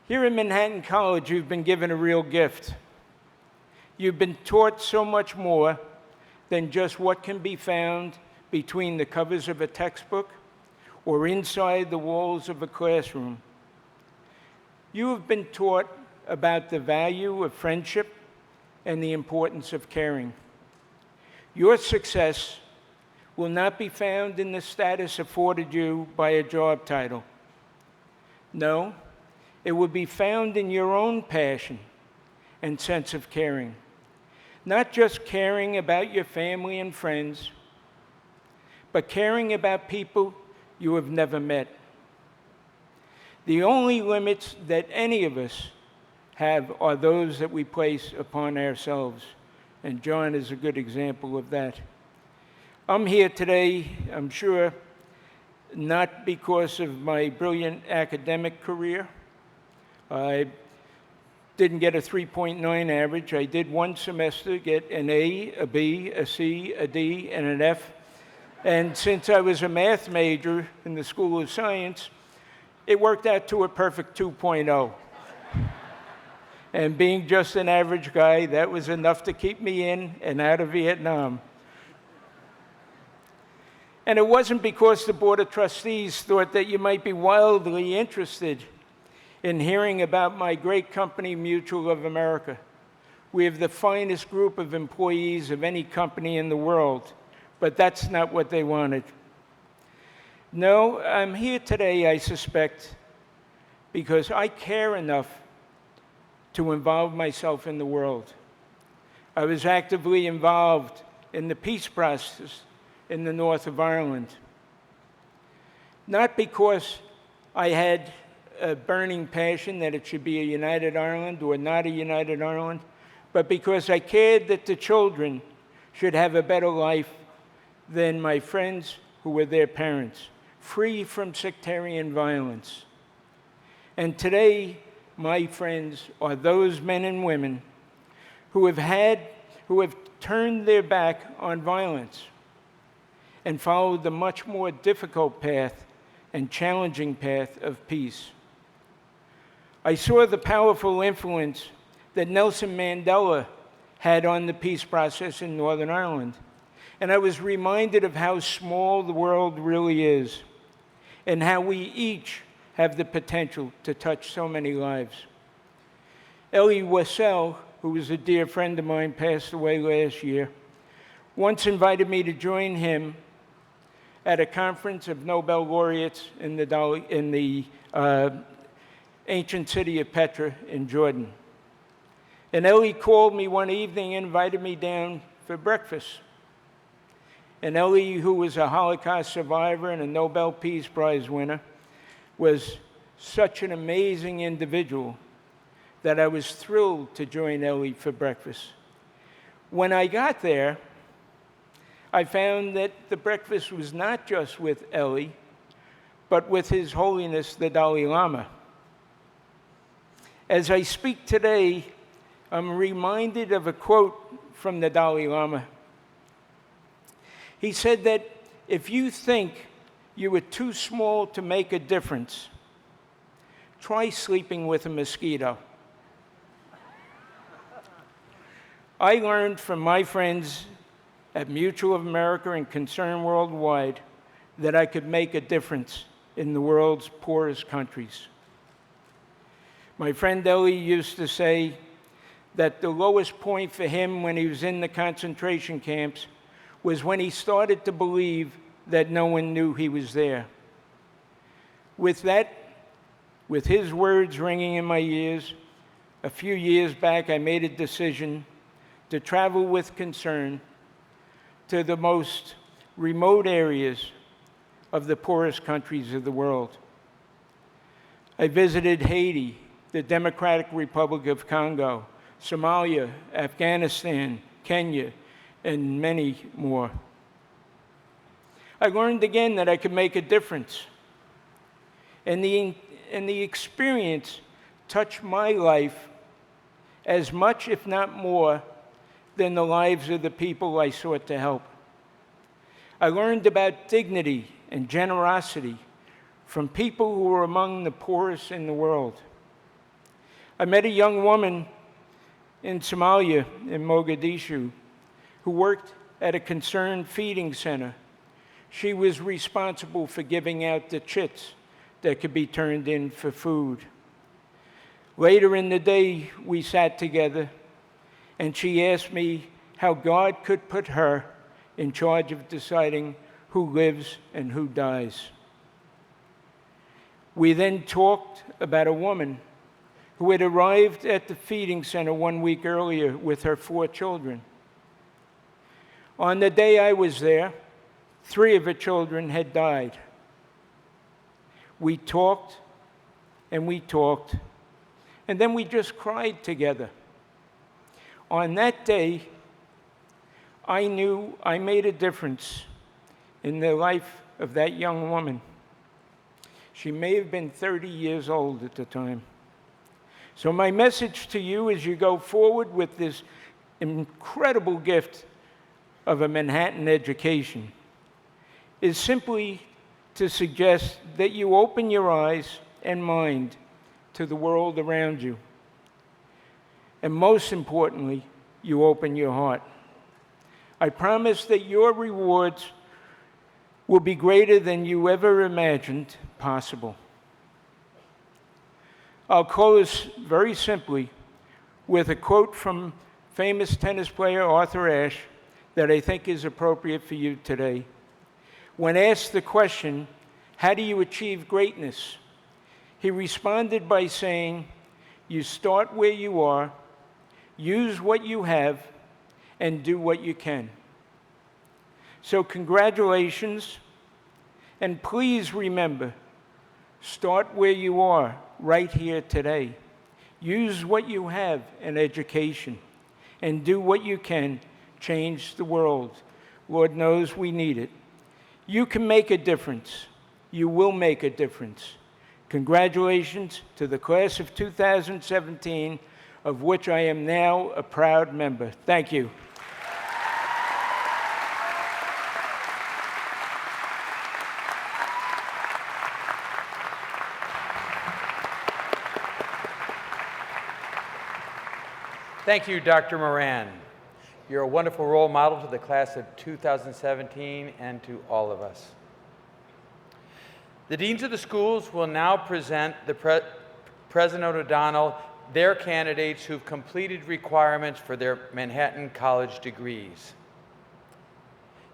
Here at Manhattan College, you've been given a real gift. You've been taught so much more than just what can be found between the covers of a textbook or inside the walls of a classroom. You have been taught about the value of friendship and the importance of caring. Your success will not be found in the status afforded you by a job title. No, it will be found in your own passion and sense of caring. Not just caring about your family and friends, but caring about people you have never met. The only limits that any of us have are those that we place upon ourselves, and John is a good example of that. I'm here today, I'm sure, not because of my brilliant academic career. I didn't get a 3.9 average. I did one semester get an A, a B, a C, a D, and an F. And since I was a math major in the School of Science, it worked out to a perfect 2.0. And being just an average guy, that was enough to keep me in and out of Vietnam. And it wasn't because the Board of Trustees thought that you might be wildly interested in hearing about my great company, Mutual of America. We have the finest group of employees of any company in the world, but that's not what they wanted. No, I'm here today, I suspect, because I care enough to involve myself in the world. I was actively involved in the peace process in the north of Ireland. Not because I had a burning passion that it should be a united Ireland or not a united Ireland, but because I cared that the children should have a better life than my friends who were their parents, free from sectarian violence. And today, my friends are those men and women who have turned their back on violence and followed the much more difficult path and challenging path of peace. I saw the powerful influence that Nelson Mandela had on the peace process in Northern Ireland. And I was reminded of how small the world really is and how we each have the potential to touch so many lives. Elie Wiesel, who was a dear friend of mine, passed away last year, once invited me to join him at a conference of Nobel laureates in the ancient city of Petra in Jordan. And Elie called me one evening and invited me down for breakfast. And Elie, who was a Holocaust survivor and a Nobel Peace Prize winner, was such an amazing individual that I was thrilled to join Elie for breakfast. When I got there, I found that the breakfast was not just with Elie, but with His Holiness the Dalai Lama. As I speak today, I'm reminded of a quote from the Dalai Lama. He said that if you think you are too small to make a difference, try sleeping with a mosquito. I learned from my friends at Mutual of America and Concern Worldwide that I could make a difference in the world's poorest countries. My friend Elie used to say that the lowest point for him when he was in the concentration camps was when he started to believe that no one knew he was there. With his words ringing in my ears, a few years back I made a decision to travel with concern to the most remote areas of the poorest countries of the world. I visited Haiti, the Democratic Republic of Congo, Somalia, Afghanistan, Kenya, and many more. I learned again that I could make a difference. And the experience touched my life as much, if not more, than the lives of the people I sought to help. I learned about dignity and generosity from people who were among the poorest in the world. I met a young woman in Somalia, in Mogadishu, who worked at a concerned feeding center. She was responsible for giving out the chits that could be turned in for food. Later in the day, we sat together, and she asked me how God could put her in charge of deciding who lives and who dies. We then talked about a woman who had arrived at the feeding center 1 week earlier with her 4 children. On the day I was there, 3 of her children had died. We talked, and then we just cried together. On that day, I knew I made a difference in the life of that young woman. She may have been 30 years old at the time. So my message to you as you go forward with this incredible gift of a Manhattan education is simply to suggest that you open your eyes and mind to the world around you. And most importantly, you open your heart. I promise that your rewards will be greater than you ever imagined possible. I'll close very simply with a quote from famous tennis player Arthur Ashe that I think is appropriate for you today. When asked the question, how do you achieve greatness? He responded by saying, you start where you are, use what you have, and do what you can. So congratulations, and please remember, start where you are right here today. Use what you have in education, and do what you can. Change the world. Lord knows we need it. You can make a difference. You will make a difference. Congratulations to the class of 2017, of which I am now a proud member. Thank you. Thank you, Dr. Moran. You're a wonderful role model to the class of 2017 and to all of us. The deans of the schools will now present President O'Donnell their candidates who've completed requirements for their Manhattan College degrees.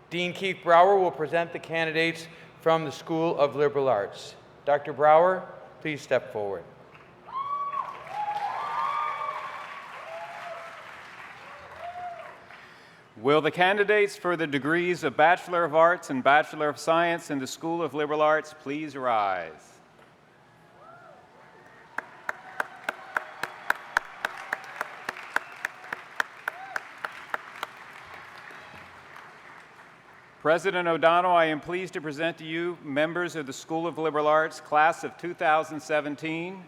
Dean Keith Brower will present the candidates from the School of Liberal Arts. Dr. Brower, please step forward. Will the candidates for the degrees of Bachelor of Arts and Bachelor of Science in the School of Liberal Arts please rise? President O'Donnell, I am pleased to present to you members of the School of Liberal Arts class of 2017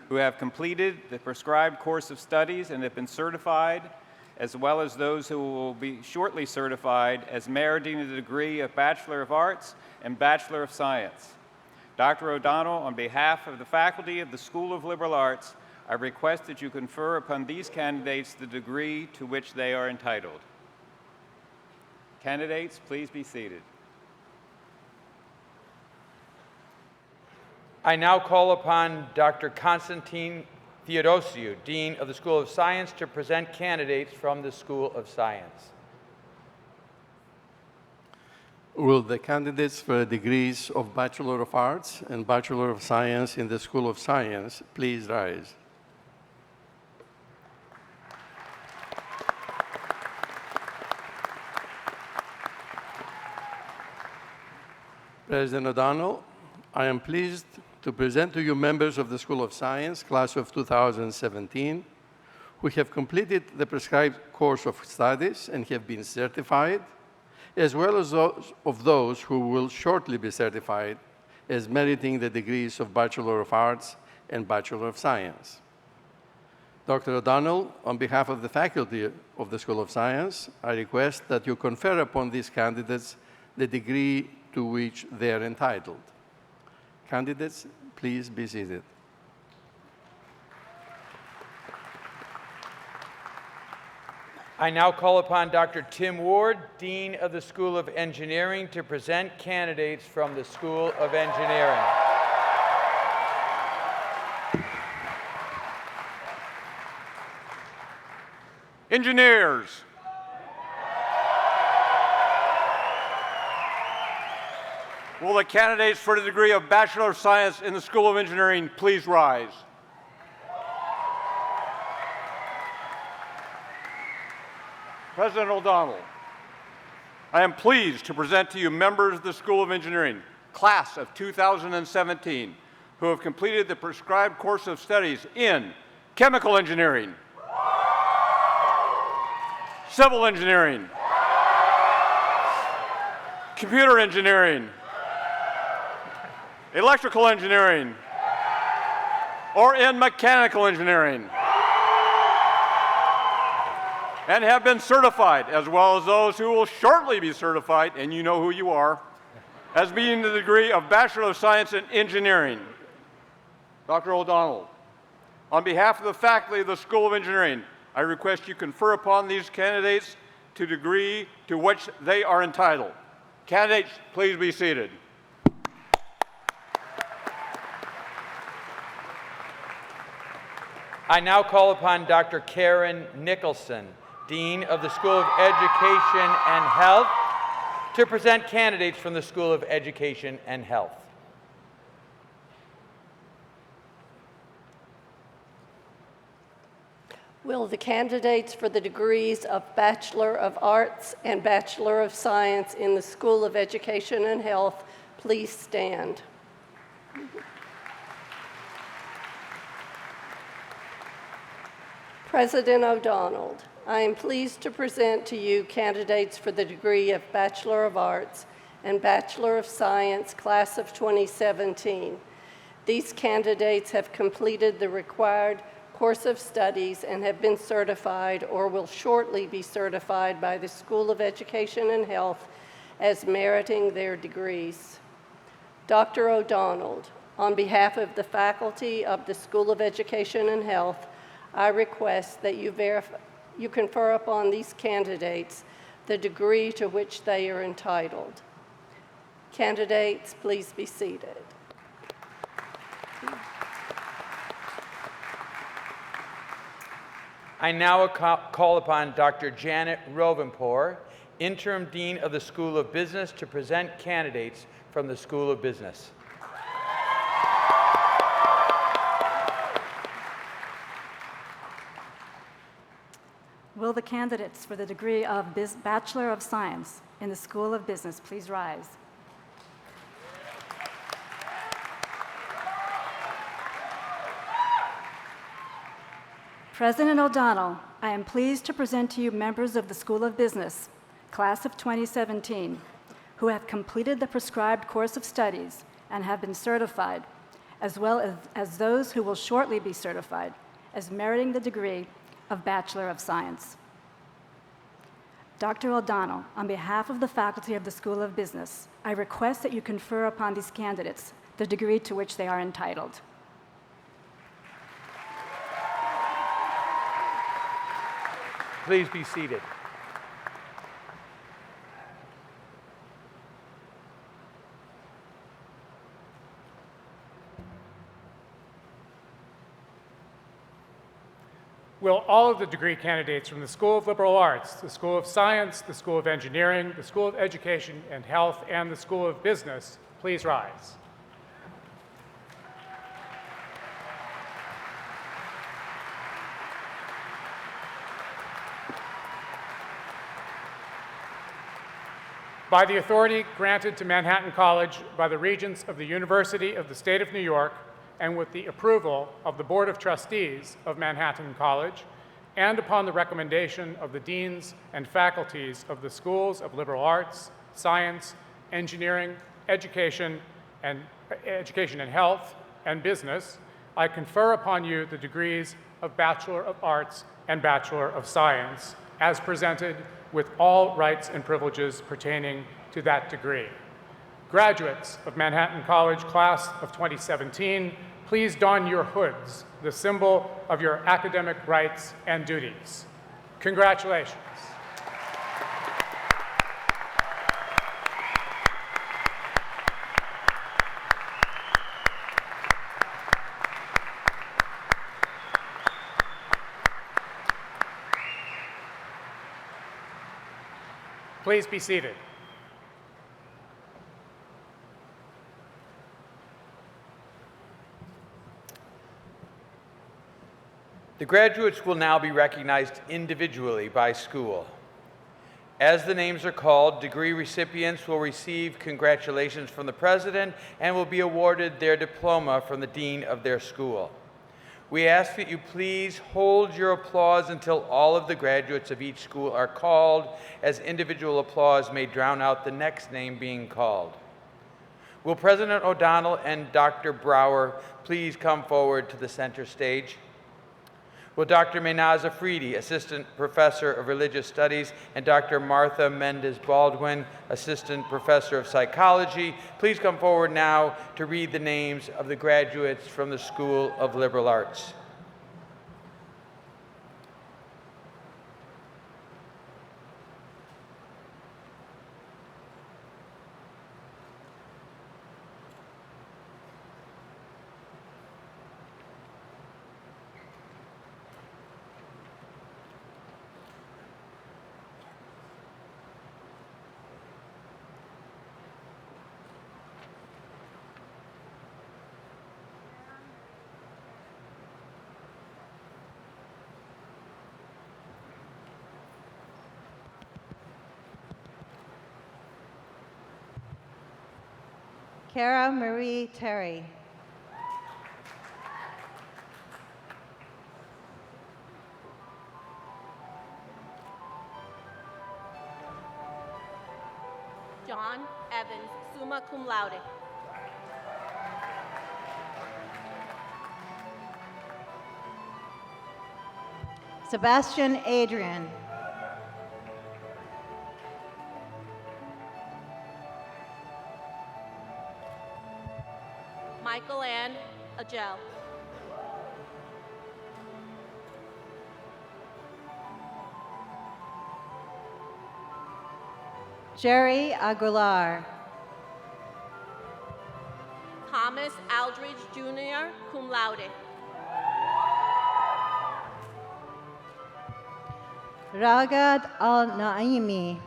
who have completed the prescribed course of studies and have been certified, as well as those who will be shortly certified as meriting the degree of Bachelor of Arts and Bachelor of Science. Dr. O'Donnell, on behalf of the faculty of the School of Liberal Arts, I request that you confer upon these candidates the degree to which they are entitled. Candidates, please be seated. I now call upon Dr. Constantine Theodosiou, Dean of the School of Science, to present candidates from the School of Science. Will the candidates for the degrees of Bachelor of Arts and Bachelor of Science in the School of Science please rise? President O'Donnell, I am pleased to present to you members of the School of Science, class of 2017, who have completed the prescribed course of studies and have been certified, as well as those who will shortly be certified as meriting the degrees of Bachelor of Arts and Bachelor of Science. Dr. O'Donnell, on behalf of the faculty of the School of Science, I request that you confer upon these candidates the degree to which they are entitled. Candidates, please be seated. I now call upon Dr. Tim Ward, Dean of the School of Engineering, to present candidates from the School of Engineering. Engineers. Will the candidates for the degree of Bachelor of Science in the School of Engineering please rise? President O'Donnell, I am pleased to present to you members of the School of Engineering, class of 2017, who have completed the prescribed course of studies in chemical engineering, civil engineering, computer engineering, electrical engineering, or in mechanical engineering, and have been certified, as well as those who will shortly be certified, and you know who you are, as being the degree of Bachelor of Science in Engineering. Dr. O'Donnell, on behalf of the faculty of the School of Engineering, I request you confer upon these candidates the degree to which they are entitled. Candidates, please be seated. I now call upon Dr. Karen Nicholson, Dean of the School of Education and Health, to present candidates from the School of Education and Health. Will the candidates for the degrees of Bachelor of Arts and Bachelor of Science in the School of Education and Health please stand? President O'Donnell, I am pleased to present to you candidates for the degree of Bachelor of Arts and Bachelor of Science, class of 2017. These candidates have completed the required course of studies and have been certified or will shortly be certified by the School of Education and Health as meriting their degrees. Dr. O'Donnell, on behalf of the faculty of the School of Education and Health, I request that you you confer upon these candidates the degree to which they are entitled. Candidates, please be seated. I now call upon Dr. Janet Rovenpour, Interim Dean of the School of Business, to present candidates from the School of Business. Will the candidates for the degree of Bachelor of Science in the School of Business please rise? President O'Donnell, I am pleased to present to you members of the School of Business, class of 2017, who have completed the prescribed course of studies and have been certified, as well as those who will shortly be certified as meriting the degree of Bachelor of Science. Dr. O'Donnell, on behalf of the faculty of the School of Business, I request that you confer upon these candidates the degree to which they are entitled. Please be seated. Will all of the degree candidates from the School of Liberal Arts, the School of Science, the School of Engineering, the School of Education and Health, and the School of Business please rise? By the authority granted to Manhattan College by the Regents of the University of the State of New York, and with the approval of the Board of Trustees of Manhattan College, and upon the recommendation of the deans and faculties of the Schools of Liberal Arts, Science, Engineering, Education and Health, and Business, I confer upon you the degrees of Bachelor of Arts and Bachelor of Science, as presented with all rights and privileges pertaining to that degree. Graduates of Manhattan College class of 2017, please don your hoods, the symbol of your academic rights and duties. Congratulations. Please be seated. The graduates will now be recognized individually by school. As the names are called, degree recipients will receive congratulations from the president and will be awarded their diploma from the dean of their school. We ask that you please hold your applause until all of the graduates of each school are called, as individual applause may drown out the next name being called. Will President O'Donnell and Dr. Brower please come forward to the center stage? Will Dr. Menaza Afridi, Assistant Professor of Religious Studies, and Dr. Martha Mendez-Baldwin, Assistant Professor of Psychology, please come forward now to read the names of the graduates from the School of Liberal Arts. Cara Marie Terry. John Evans, summa cum laude. Sebastian Adrian. Michael Ann Agel. Jerry Aguilar. Thomas Aldridge Jr., cum laude. Ragad Al-Naimi.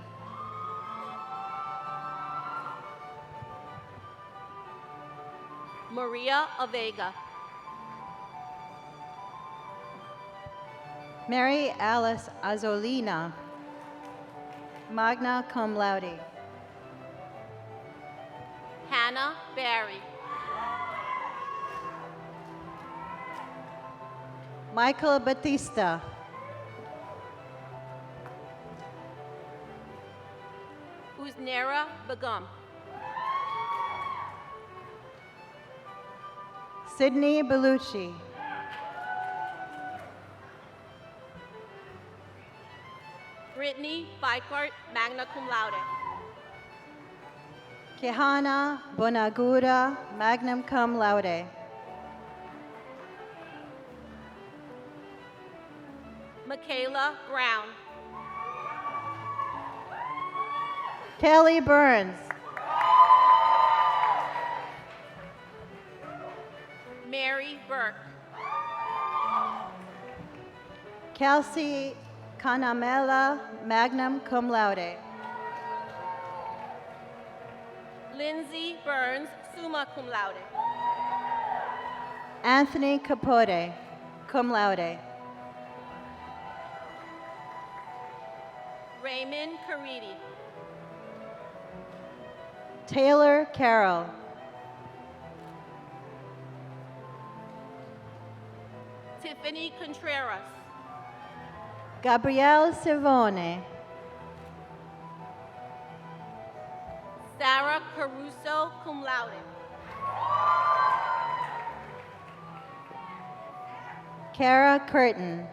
Maria Avega. Mary Alice Azolina, magna cum laude. Hannah Barry. Michael Batista. Uznera Begum. Sydney Bellucci. Brittany Bikart, magna cum laude. Kehana Bonagura, magna cum laude. Michaela Brown. Kelly Burns. Mary Burke. Kelsey Canamela, magna cum laude. Lindsay Burns, summa cum laude. Anthony Capote, cum laude. Raymond Caridi. Taylor Carroll. Tiffany Contreras. Gabrielle Cervone. Sarah Caruso, cum laude. Kara Curtin.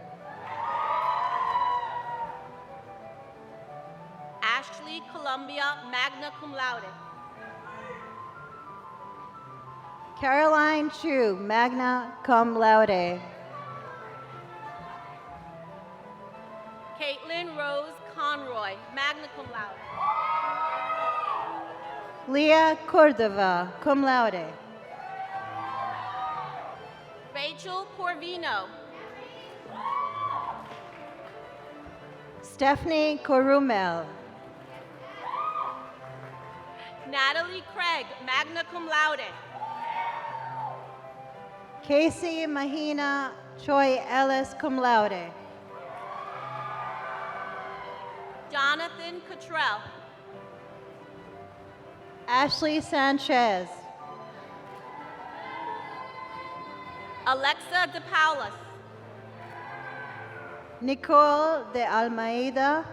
Ashley Columbia, magna cum laude. Caroline Chu, magna cum laude. Caitlin Rose Conroy, magna cum laude. Leah Cordova, cum laude. Rachel Corvino. Stephanie Corumel. Natalie Craig, magna cum laude. Casey Mahina Choi Ellis, cum laude. Jonathan Cottrell. Ashley Sanchez. Alexa DePaulis. Nicole de Almeida.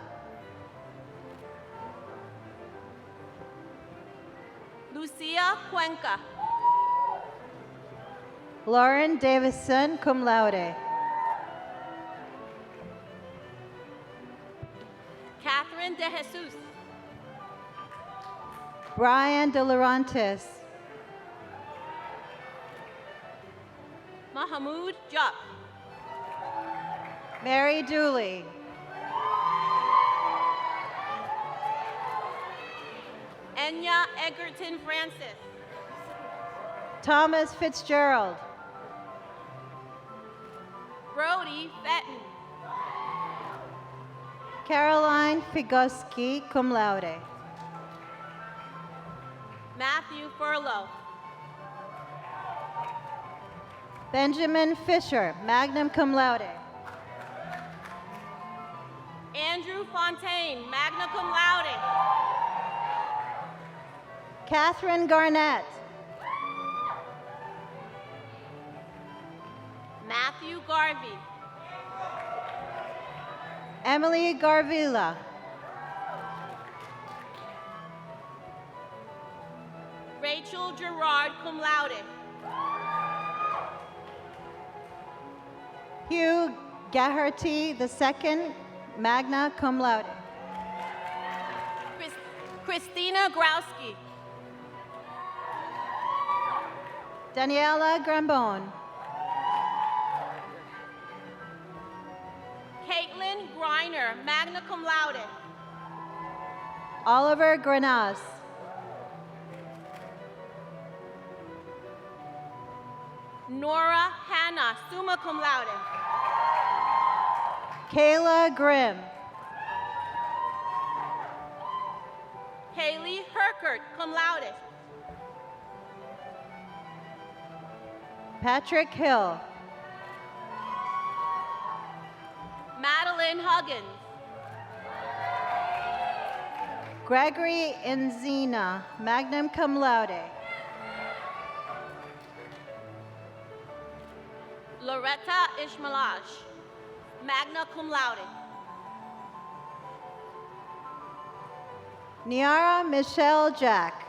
Lucia Cuenca. Lauren Davison, cum laude. Catherine De Jesus. Brian De Laurentiis. Mahamoud Jupp. Mary Dooley. Enya Egerton Francis. Thomas Fitzgerald. Brody Fenton. Caroline Figoski, cum laude. Matthew Furlow. Benjamin Fisher, magna cum laude. Andrew Fontaine, magna cum laude. Catherine Garnett. Matthew Garvey. Emily Garvila. Rachel Gerard, cum laude. Hugh Gaherty II, magna cum laude. Christina Growski. Daniela Grambone. Caitlin Griner, magna cum laude. Oliver Grenas. Nora Hannah, summa cum laude. Kayla Grimm. Haley Herkert, cum laude. Patrick Hill. Madeline Huggins. Gregory Enzina, magna cum laude. Loretta Ishmalaj, magna cum laude. Niara Michelle Jack.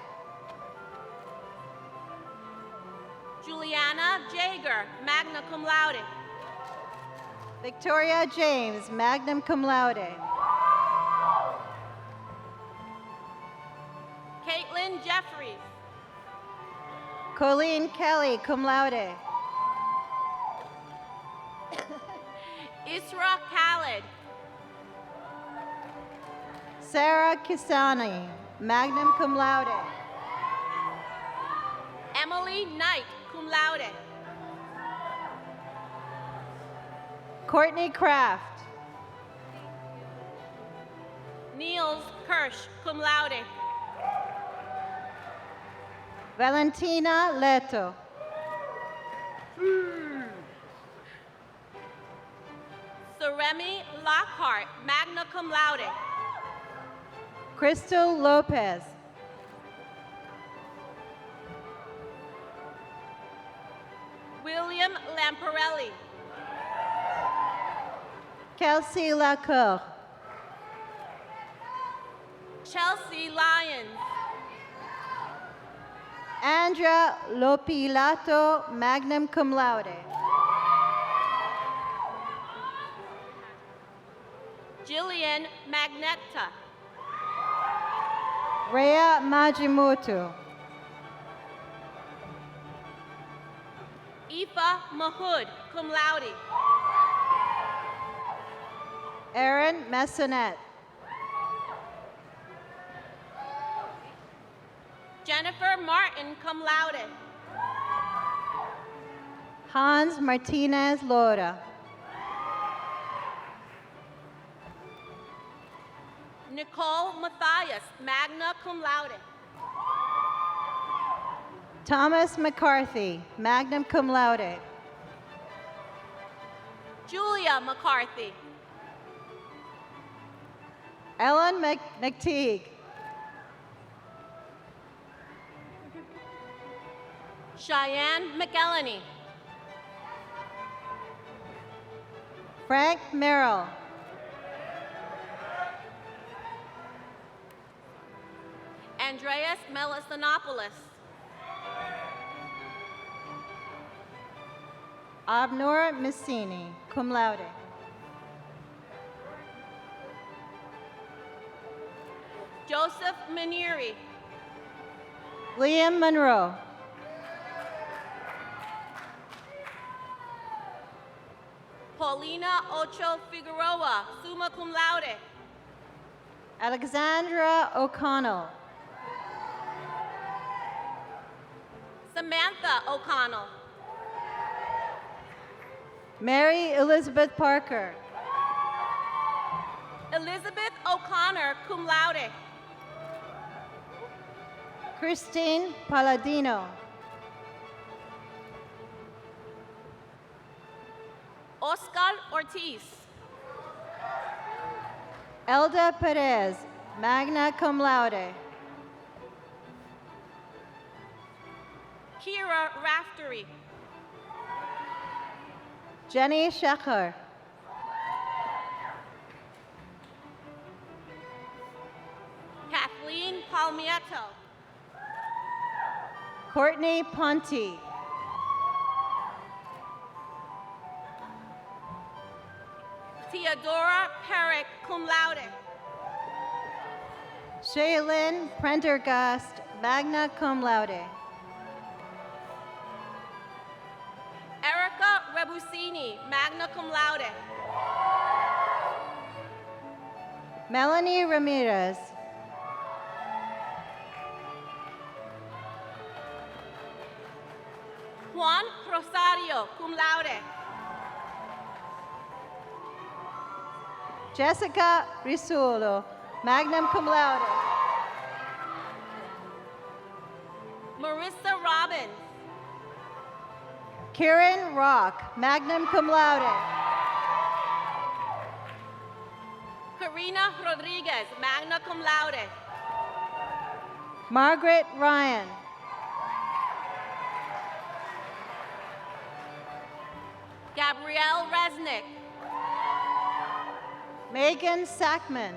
Juliana Jager, magna cum laude. Victoria James, magna cum laude. Caitlin Jeffries. Colleen Kelly, cum laude. Isra Khalid. Sarah Kisani, magna cum laude. Emily Knight, cum laude. Courtney Kraft. Niels Kirsch, cum laude. Valentina Leto. Saremi Lockhart, magna cum laude. Crystal Lopez. William Lamparelli. Kelsey Lacour. Chelsea Lyons. Andrea Lopilato, magna cum laude. Jillian Magnetta. Rhea Majimoto. Aoife Mahood, cum laude. Aaron Messonette. Jennifer Martin, cum laude. Hans Martinez Lora. Nicole Matthias, magna cum laude. Thomas McCarthy, magna cum laude. Julia McCarthy. Ellen McTeague. Cheyenne McElhenney. Frank Merrill. Andreas Melisanopoulos. Abnor Messini, cum laude. Joseph Maneri. Liam Monroe. Paulina Ocho Figueroa, summa cum laude. Alexandra O'Connell. Samantha O'Connell. Mary Elizabeth Parker. Elizabeth O'Connor, cum laude. Christine Palladino. Oscar Ortiz. Elda Perez, magna cum laude. Kira Raftery. Jenny Shekhar. Kathleen Palmietto. Courtney Ponte. Theodora Perrick, cum laude. Shaylin Prendergast, magna cum laude. Erica Rebusini, magna cum laude. Melanie Ramirez. cum laude. Jessica Risulo, magna cum laude. Marissa Robbins. Kieran Rock, magna cum laude. Karina Rodriguez, magna cum laude. Margaret Ryan. Gabrielle Resnick. Megan Sackman.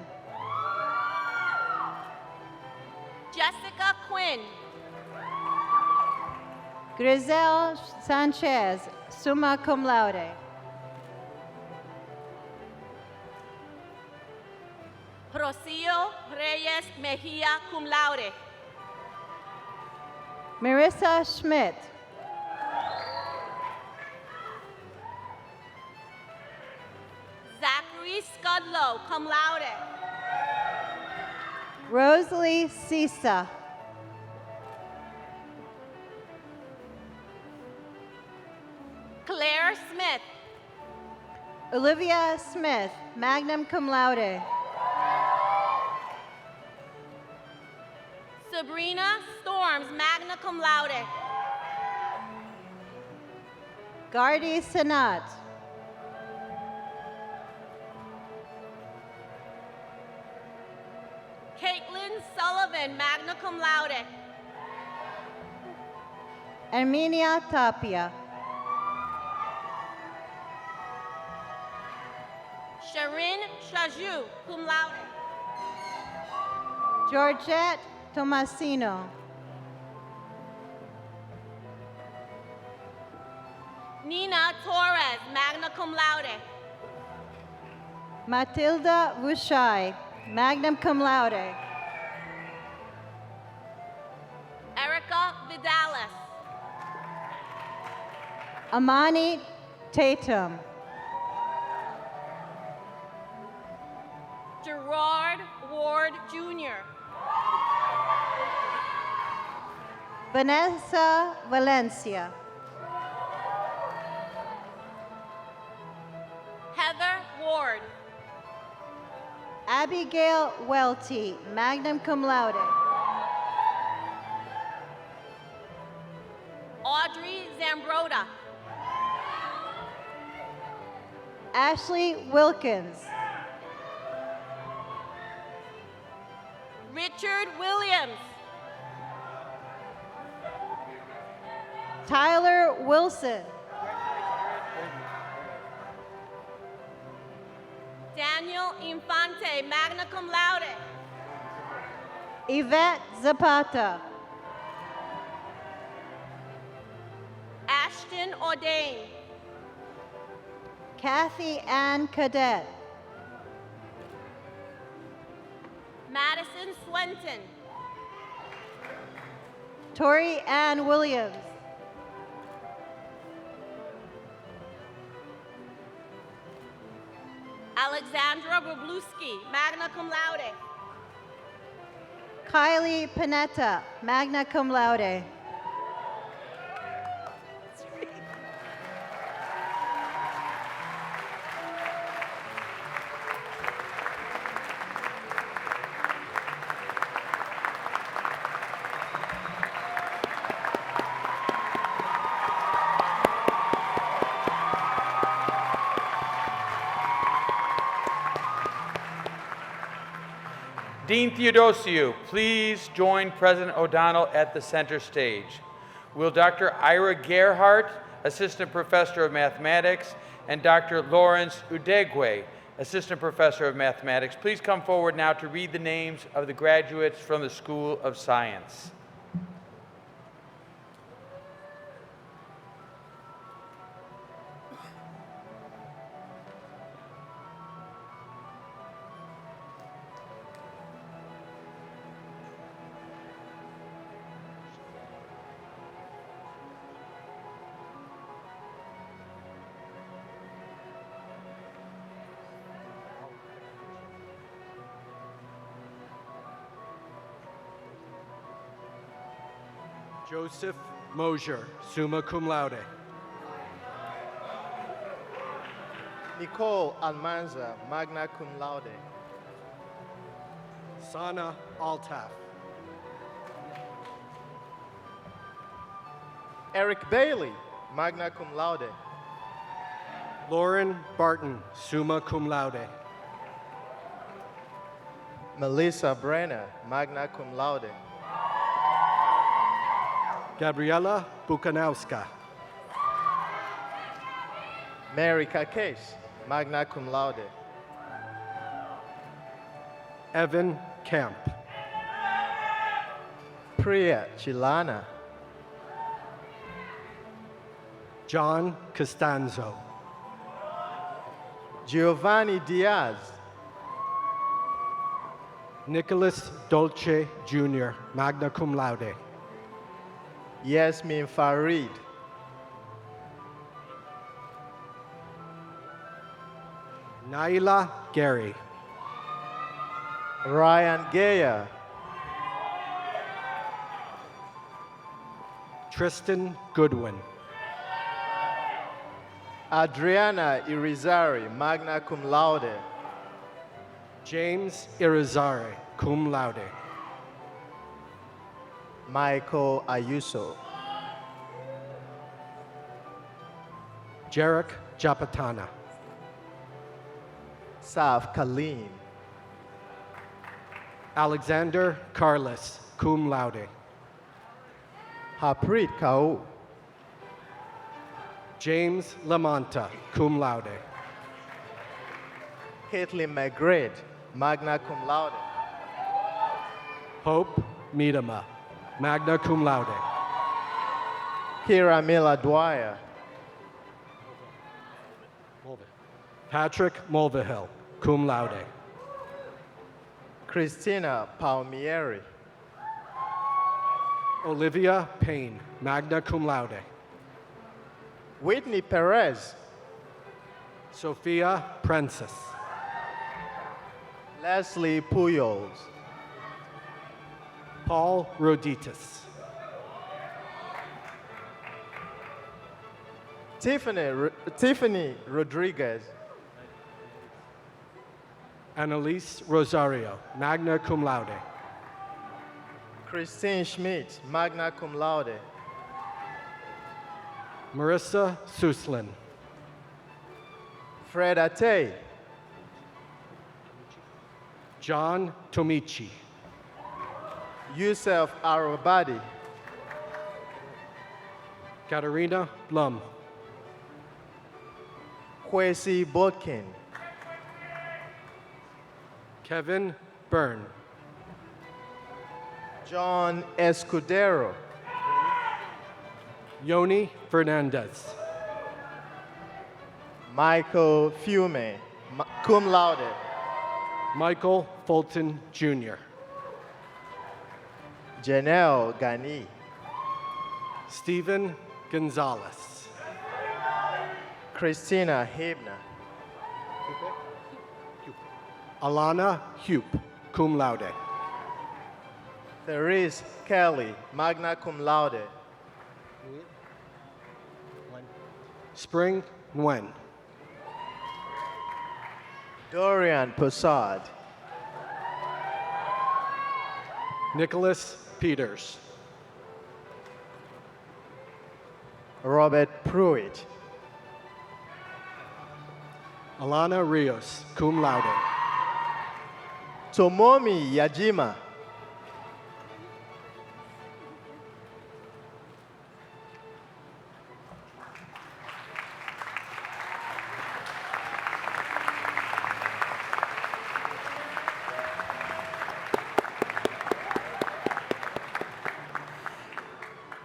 Jessica Quinn. Grisel Sanchez, summa cum laude. Rocio Reyes Mejia, cum laude. Marissa Schmidt. Zachary Scudlow, cum laude. Rosalie Sisa. Claire Smith. Olivia Smith, magna cum laude. Sabrina Storms, magna cum laude. Gardi Sanat. Caitlin Sullivan, magna cum laude. Armenia Tapia. Sharin Shaju, cum laude. Georgette Tomasino. Nina Torres, magna cum laude. Matilda Vushai, magna cum laude. Erica Vidalis. Amani Tatum. Gerard Ward Jr. Vanessa Valencia. Heather Ward. Abigail Welty, magna cum laude. Audrey Zambroda. Ashley Wilkins. Richard Williams. Tyler Wilson. Daniel Infante, magna cum laude. Yvette Zapata. Ashton Ordain. Kathy Ann Cadet. Madison Swenton. Tori Ann Williams. Alexandra Wroblewski, magna cum laude. Kylie Panetta, magna cum laude. Dean Theodosiou, please join President O'Donnell at the center stage. Will Dr. Ira Gerhardt, Assistant Professor of Mathematics, and Dr. Lawrence Udegwe, Assistant Professor of Mathematics, please come forward now to read the names of the graduates from the School of Science. Joseph Mosier, summa cum laude. Nicole Almanza, magna cum laude. Sana Altaf. Eric Bailey, magna cum laude. Lauren Barton, summa cum laude. Melissa Brenner, magna cum laude. Gabriela Bukanowska. Mary Kakes, magna cum laude. Evan Camp. Priya Chilana. John Costanzo. Giovanni Diaz. Nicholas Dolce Jr., magna cum laude. Yasmin Farid. Naila Gary. Ryan Gaya. Tristan Goodwin. Adriana Irizarry, magna cum laude. James Irizarry, cum laude. Michael Ayuso. Jarek Japatana. Saf Kalim. Alexander Carlos, cum laude. Haprit Kau. James Lamonta, cum laude. Caitlin McGrade, magna cum laude. Hope Miedema, magna cum laude. Kira Mila Dwyer. Patrick Mulvihill, cum laude. Christina Palmieri. Olivia Payne, magna cum laude. Whitney Perez. Sophia Prentice. Leslie Puyols. Paul Roditis. Tiffany Rodriguez. Annalise Rosario, magna cum laude. Christine Schmidt, magna cum laude. Marissa Suslin. Fred Ate. John Tomichi. Yusuf Arabadi. Katarina Blum. Kwesi Botkin. Kevin Byrne. John Escudero. Yoni Fernandez. Michael Fiume, cum laude. Michael Fulton Jr. Janelle Gani. Stephen Gonzalez. Christina Hebner. Alana Hupe, cum laude. Therese Kelly, magna cum laude. Spring Nguyen. Dorian Posad. Nicholas Peters. Robert Pruitt. Alana Rios, cum laude. Tomomi Yajima.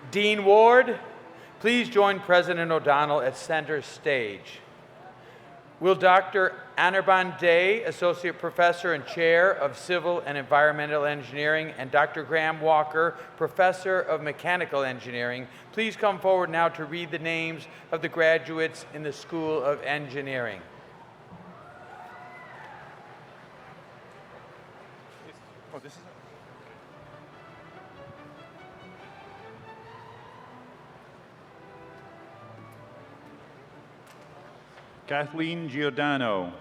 Dean Ward, please join President O'Donnell at center stage. Will Dr. Anirban Day, Associate Professor and Chair of Civil and Environmental Engineering, and Dr. Graham Walker, Professor of Mechanical Engineering, please come forward now to read the names of the graduates in the School of Engineering. Oh, this is Kathleen Giordano.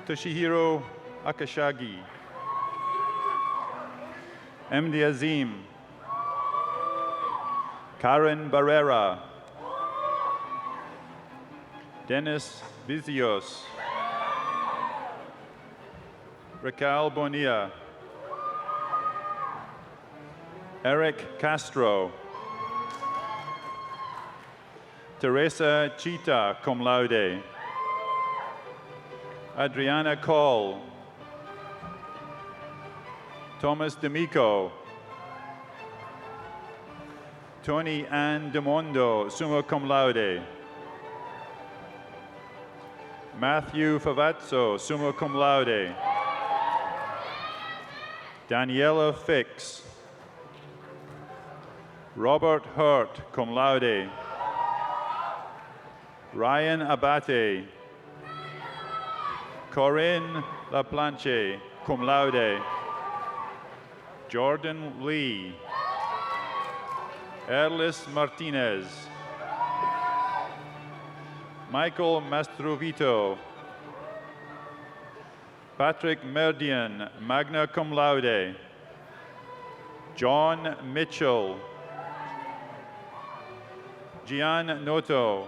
Toshihiro Akashagi. Md Azim. Karen Barrera. Dennis Vizios. Raquel Bonilla. Eric Castro. Teresa Chita, cum laude. Adriana Call. Thomas D'Amico. Tony Ann Demondo, summa cum laude. Matthew Favazzo, summa cum laude. Daniela Fix. Robert Hurt, cum laude. Ryan Abate. Corinne Laplanche, cum laude. Jordan Lee. Erlis Martinez. Michael Mastrovito. Patrick Merdian, magna cum laude. John Mitchell. Gian Noto.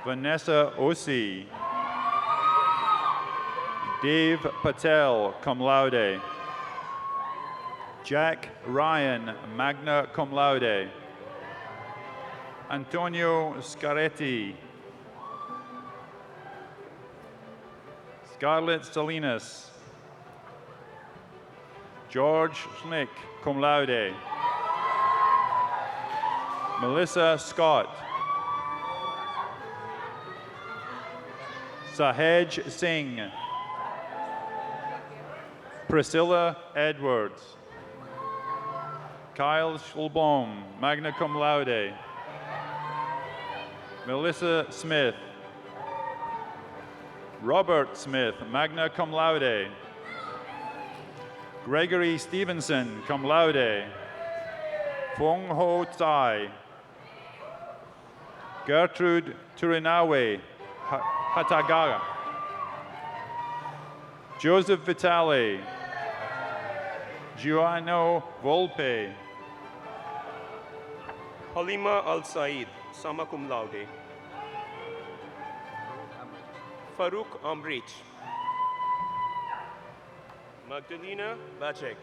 Vanessa Osi. Dave Patel, cum laude. Jack Ryan, magna cum laude. Antonio Scaretti. Scarlett Salinas. George Schnick, cum laude. Melissa Scott. Sahej Singh. Priscilla Edwards. Kyle Schulbaum, magna cum laude. Melissa Smith. Robert Smith, magna cum laude. Gregory Stevenson, cum laude. Fong Ho Tsai. Gertrude Turinawe, Hatagaga. Joseph Vitale. Giuliano Volpe. Halima Al-Said, summa cum laude. Farouk Amrich. Magdalena Bacek.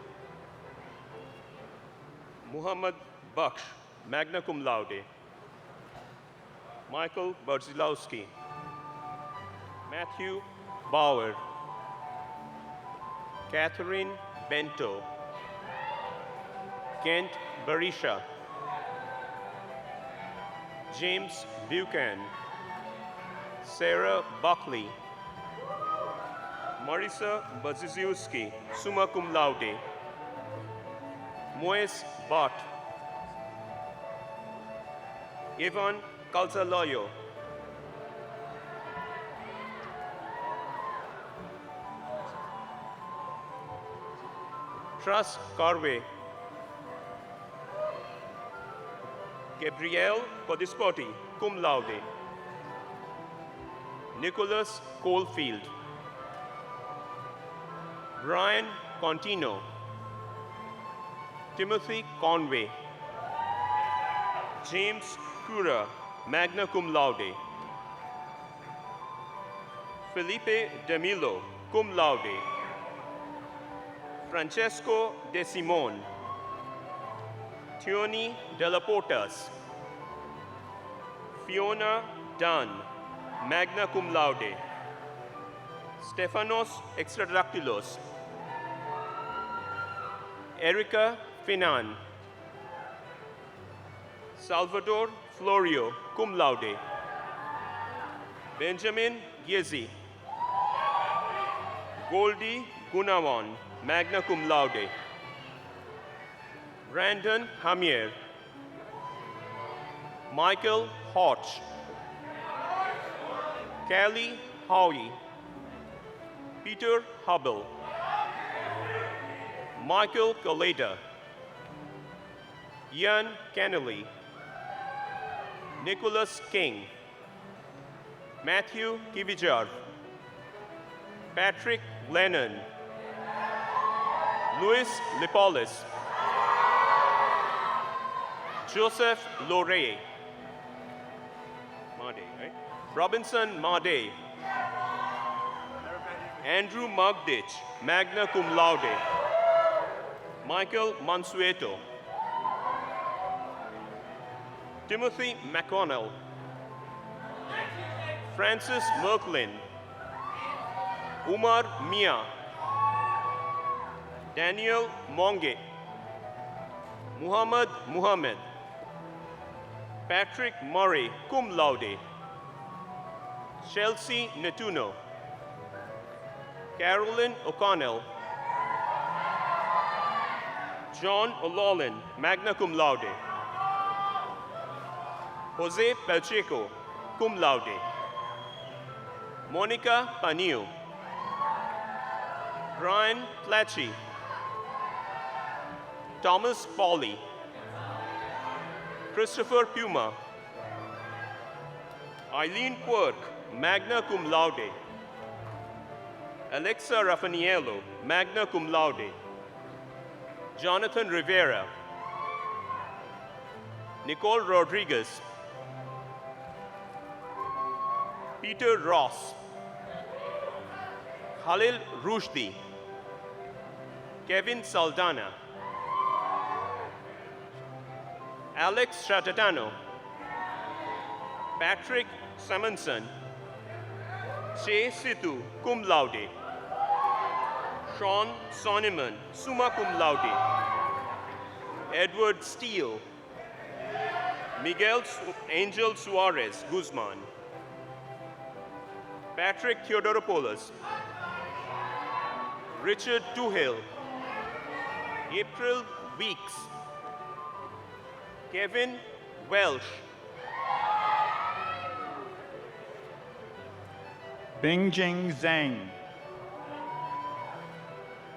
Muhammad Baksh, magna cum laude. Michael Barzilowski. Matthew Bauer. Catherine Bento. Kent Barisha. James Buchan. Sarah Buckley. Marisa Baziziuski, summa cum laude. Moes Bott. Ivan Calzaloyo. Truss Carvey. Gabrielle Podispoti, cum laude. Nicholas Coalfield. Brian Contino. Timothy Conway. James Cura, magna cum laude. Felipe Demilo, cum laude. Francesco De Simone. Tioni Della Portas. Fiona Dunn, magna cum laude. Stefanos Extradactylos. Erica Finan. Salvador Florio, cum laude. Benjamin Giezi. Goldie Gunawan, magna cum laude. Brandon Hamier. Michael Hodge. Callie Howie. Peter Hubble. Michael Galeda. Ian Kennelly. Nicholas King, Matthew Kivijar, Patrick Lennon, Louis Lipolis, Joseph Lorey, right? Robinson Made, Andrew Mugditch, magna cum laude, Michael Mansueto, Timothy McConnell, Francis Merklin, Umar Mia, Daniel Monge, Muhammad Muhammad, Patrick Murray, cum laude, Chelsea Netuno, Carolyn O'Connell, John O'Loughlin, magna cum laude, Jose Pacheco, cum laude, Monica Panio, Brian Platchy, Thomas Pauley, Christopher Puma, Eileen Quirk, magna cum laude, Alexa Raffaniello, magna cum laude, Jonathan Rivera, Nicole Rodriguez, Peter Ross, Khalil Rushdie, Kevin Saldana, Alex Shatatano, Patrick Simonson, Che Situ, cum laude, Sean Sonneman, summa cum laude, Edward Steele, Miguel Angel Suarez Guzman, Patrick Theodoropoulos, Richard Tuhill, April Weeks, Kevin Welsh, Bingjing Zhang,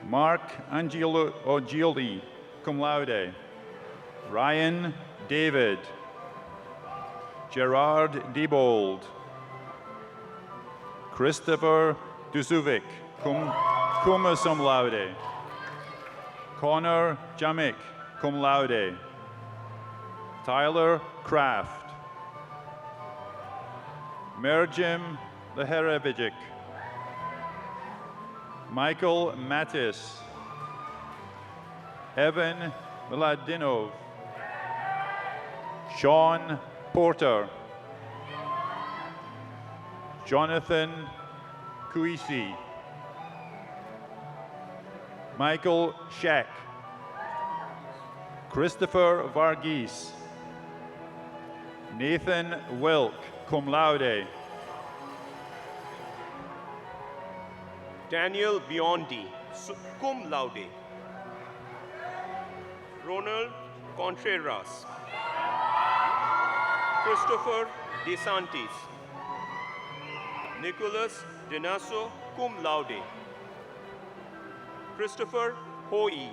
Mark Angelo Ogildi, cum laude, Ryan David, Gerard Diebold, Christopher Dusuvic, cum laude, Connor Jamik, cum laude, Tyler Kraft, Merjim Leherevijic, Michael Mattis, Evan Miladinov, Sean Porter, Jonathan Kuisi, Michael Scheck, Christopher Varghese, Nathan Wilk, cum laude, Daniel Biondi, cum laude, Ronald Contreras, Christopher DeSantis, Nicholas Denasso, cum laude, Christopher Hoey,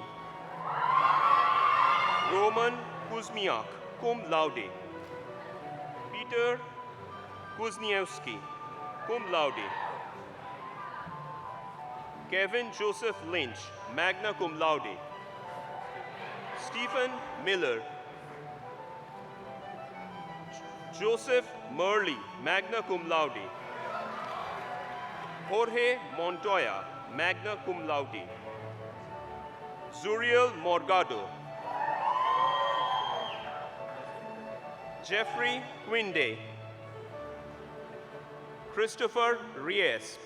Roman Kuzmiak, cum laude, Peter Kuzniewski, cum laude, Kevin Joseph Lynch, magna cum laude, Stephen Miller, Joseph Murley, magna cum laude, Jorge Montoya, magna cum laude, Zuriel Morgado, Jeffrey Quinde, Christopher Reyes,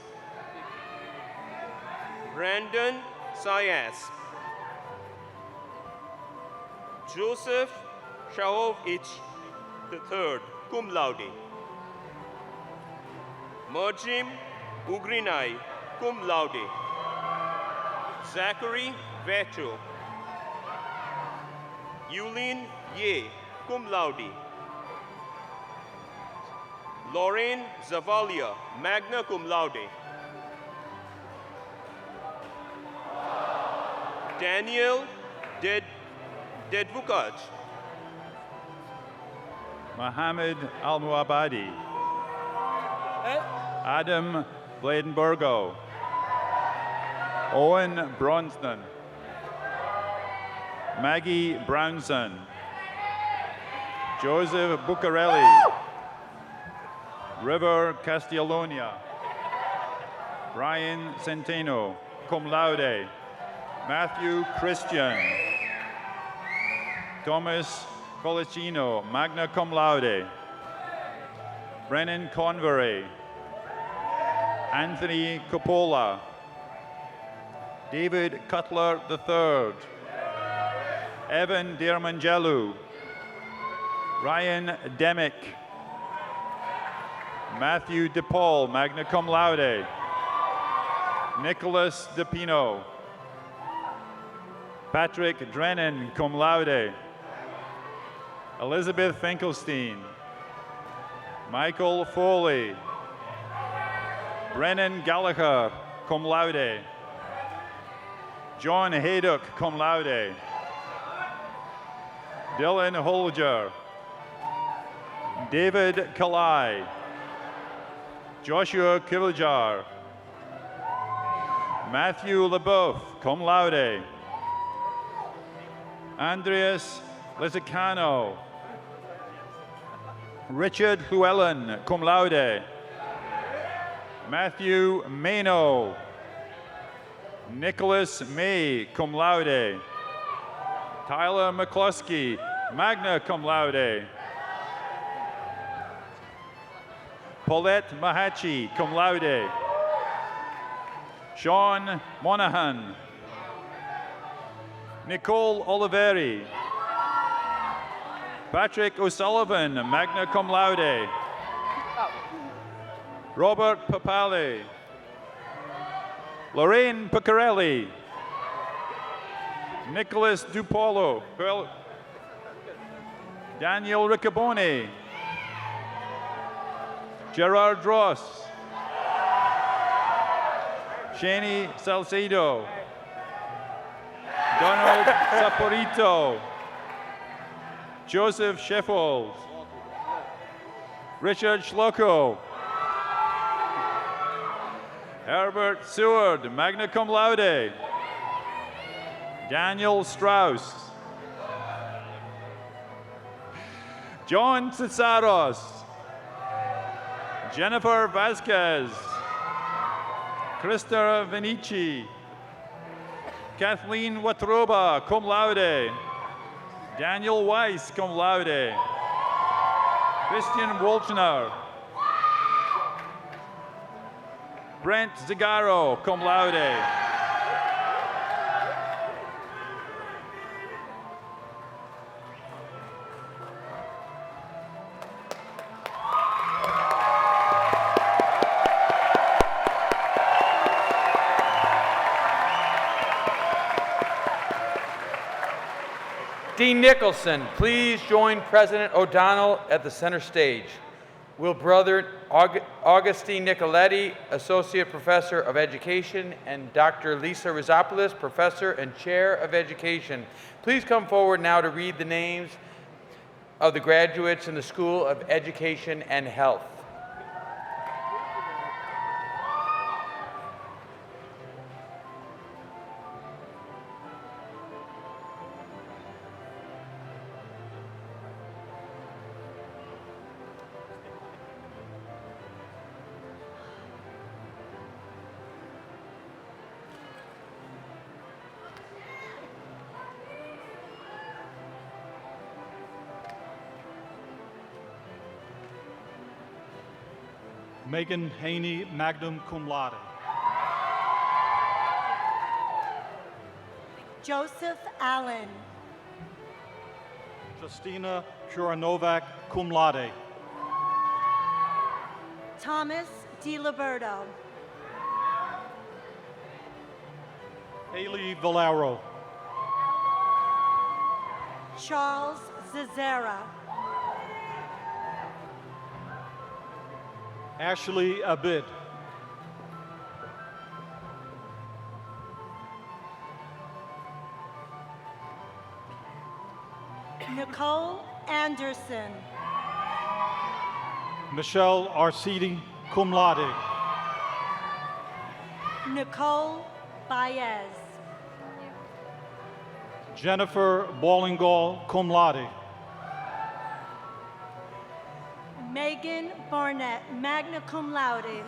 Brandon Sayas, Joseph Shahovich III, cum laude, Merjim Ugrinai, cum laude, Zachary Veto, Yulin Ye, cum laude, Lorraine Zavalia, magna cum laude, Daniel Dedvukaj, Mohammed Al-Muabadi, Adam Bladenbergo, Owen Bronston, Maggie Brownson, Joseph Bucarelli, River Castellonia, Brian Centeno, cum laude, Matthew Christian, Thomas Colicino, magna cum laude, Brennan Convery, Anthony Coppola, David Cutler III, Evan Dirmangelu, Ryan Demick, Matthew DePaul, magna cum laude, Nicholas DePino, Patrick Drennan, cum laude, Elizabeth Finkelstein, Michael Foley, Brennan Gallagher, cum laude, John Haydock, cum laude, Dylan Holger, David Kalai, Joshua Kiviljar, Matthew LeBeouf, cum laude, Andreas Lizicano, Richard Llewellyn, cum laude, Matthew Mano, Nicholas May, cum laude, Tyler McCluskey, magna cum laude, Paulette Mahachi, cum laude, Sean Monahan, Nicole Oliveri, Patrick O'Sullivan, magna cum laude, Robert Papale, Lorraine Piccarelli, Nicholas Dupolo, Daniel Riccaboni, Gerard Ross, Shani Salcedo, Donald Saporito, Joseph Sheffold, Richard Schlocko, Herbert Seward, magna cum laude, Daniel Strauss, John Tsaros, Jennifer Vasquez, Krista Venici, Kathleen Watroba, cum laude, Daniel Weiss, cum laude, Christian Wolchner, Brent Zigaro, cum laude, Dean Nicholson, please join President O'Donnell at the center stage. Will Brother Augustine Nicoletti, Associate Professor of Education, and Dr. Lisa Rizopoulos, Professor and Chair of Education, please come forward now to read the names of the graduates in the School of Education and Health. Megan Haney, magna cum laude. Joseph Allen. Justina Kuranovak, cum laude. Thomas DiLiberto. Elie Valero. Charles Zazera. Ashley Abid. Nicole Anderson. Michelle Arcidi, cum laude. Nicole Baez. Jennifer Ballingall, cum laude. Megan Barnett, magna cum laude.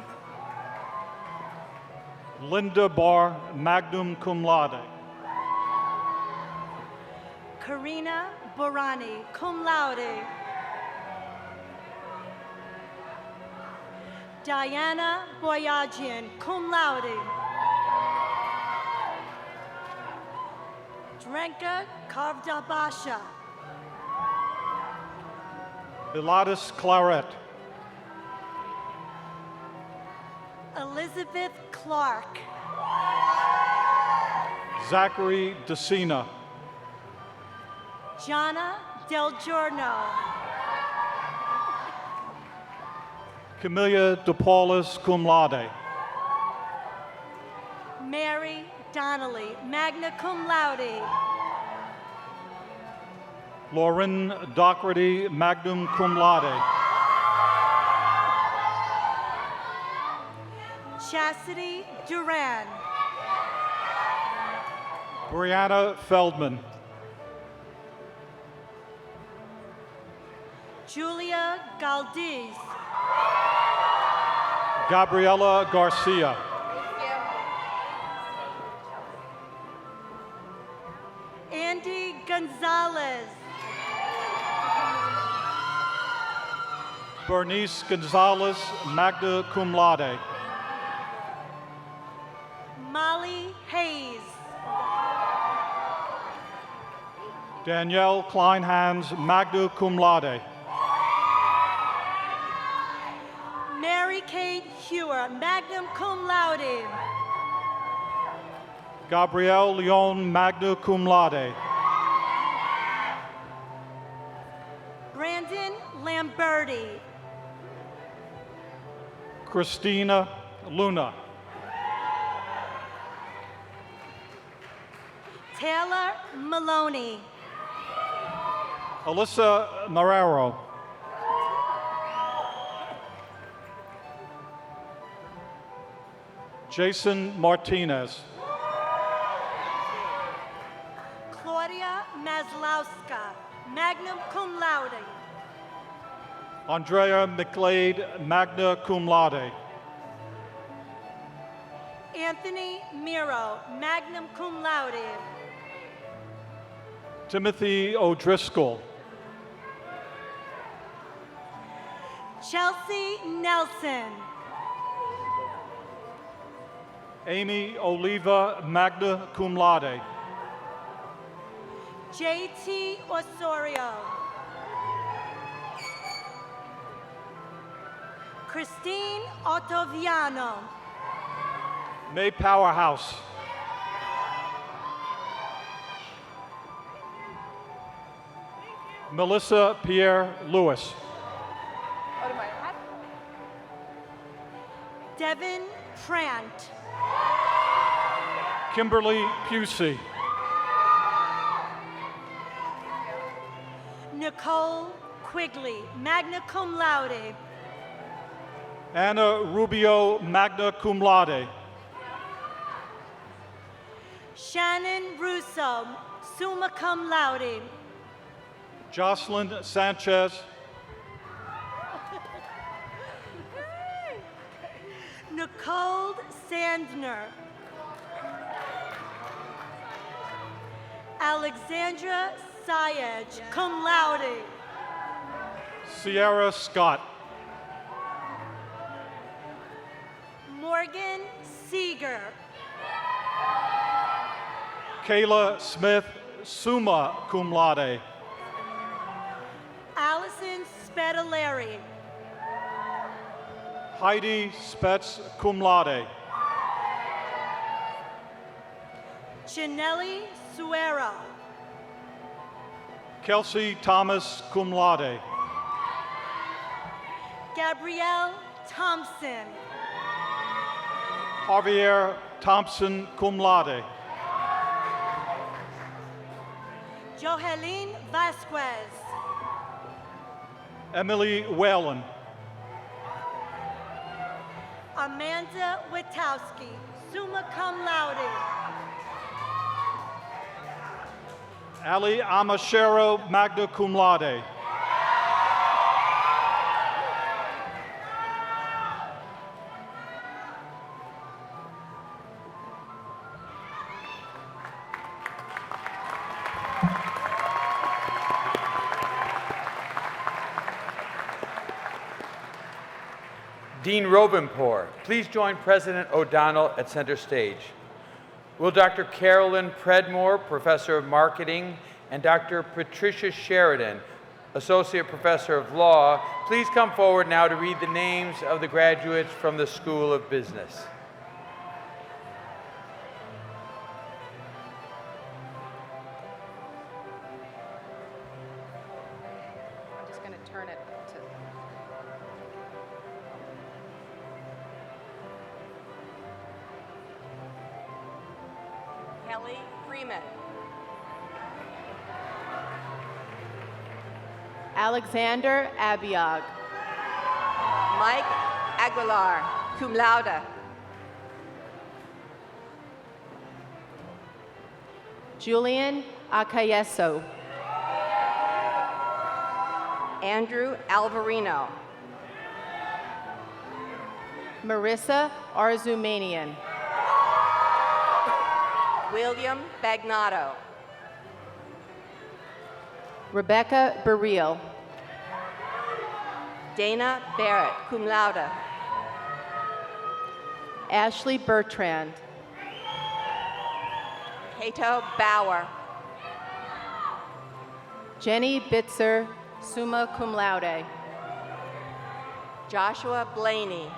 Linda Barr, magna cum laude. Karina Borani, cum laude. Diana Boyajian, cum laude. Drenka Kavdabasha. Pilatus Claret. Elizabeth Clark. Zachary DeCina. Jana Del Giorno. Camilla DePaulus, cum laude. Mary Donnelly, magna cum laude. Lauren Doherty, magna cum laude. Chastity Duran. Brianna Feldman. Julia Galdiz. Gabriela Garcia. Andy Gonzalez. Bernice Gonzalez, magna cum laude. Molly Hayes. Danielle Kleinhans, magna cum laude. Mary Kate Hewer, magna cum laude. Gabrielle Leon, magna cum laude. Brandon Lamberti. Christina Luna. Taylor Maloney. Alyssa Marrero. Jason Martinez. Claudia Maslowska, magna cum laude. Andrea McGlade, magna cum laude. Anthony Miro, magna cum laude. Timothy O'Driscoll. Chelsea Nelson. Amy Oliva, magna cum laude. J.T. Osorio. Christine Ottaviano. May Powerhouse. Melissa Pierre Lewis. Devin Prant. Kimberly Pusey. Nicole Quigley, magna cum laude. Anna Rubio, magna cum laude. Shannon Russo, summa cum laude. Jocelyn Sanchez. Nicole Sandner. Alexandra Sayed, cum laude. Sierra Scott. Morgan Seeger. Kayla Smith, summa cum laude. Allison Spedalari. Heidi Spetz, cum laude. Janelli Suero. Kelsey Thomas, cum laude. Gabrielle Thompson. Javier Thompson, cum laude. Johelyn Vasquez. Emily Whalen. Amanda Witowski, summa cum laude. Ali Amashero, magna cum laude. Dean Robenpour, please join President O'Donnell at center stage. Will Dr. Carolyn Predmore, Professor of Marketing, and Dr. Patricia Sheridan, Associate Professor of Law, please come forward now to read the names of the graduates from the School of Business. I'm just going to turn it to... Kelly Freeman. Alexander Abiog. Mike Aguilar, cum laude. Julian Acayeso. Andrew Alvarino. Marissa Arzumanian. William Bagnato. Rebecca Burrell. Dana Barrett, cum laude. Ashley Bertrand. Cato Bauer. Jenny Bitzer, summa cum laude. Joshua Blaney.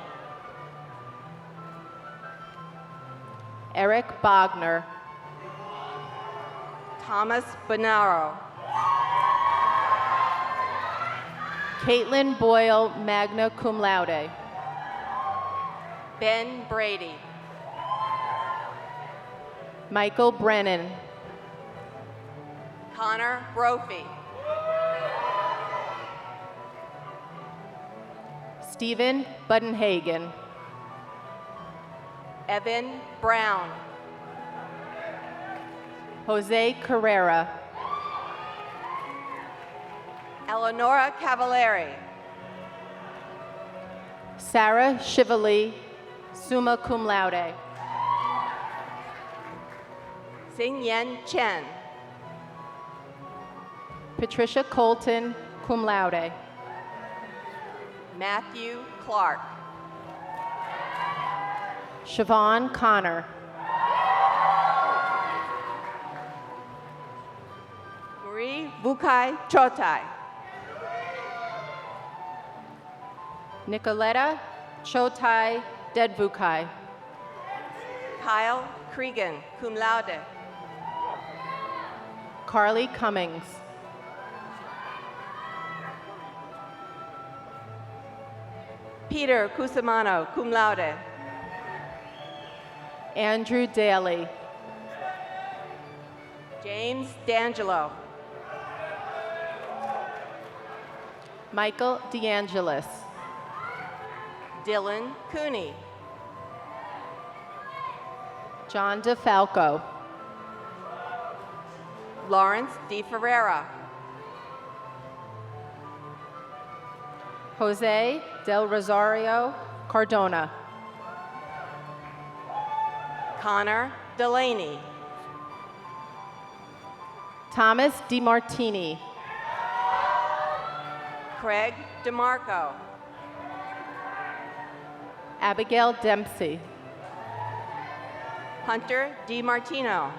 Eric Bogner. Thomas Bonaro. Caitlin Boyle, magna cum laude. Ben Brady. Michael Brennan. Connor Brophy. Stephen Buddenhagen. Evan Brown. Jose Carrera. Eleonora Cavallari. Sarah Shively, summa cum laude. Xingyan Chen. Patricia Colton, cum laude. Matthew Clark. Siobhan Connor. Marie Vukai Chotai. Nicoletta Chotai Dedvukai. Kyle Cregan, cum laude. Carly Cummings. Peter Cusimano, cum laude. Andrew Daly. James D'Angelo. Michael DeAngelis. Dylan Cooney. John DeFalco. Lawrence De Ferreira. Jose Del Rosario Cardona. Connor Delaney. Thomas DiMartini. Craig DeMarco. Abigail Dempsey. Hunter DiMartino.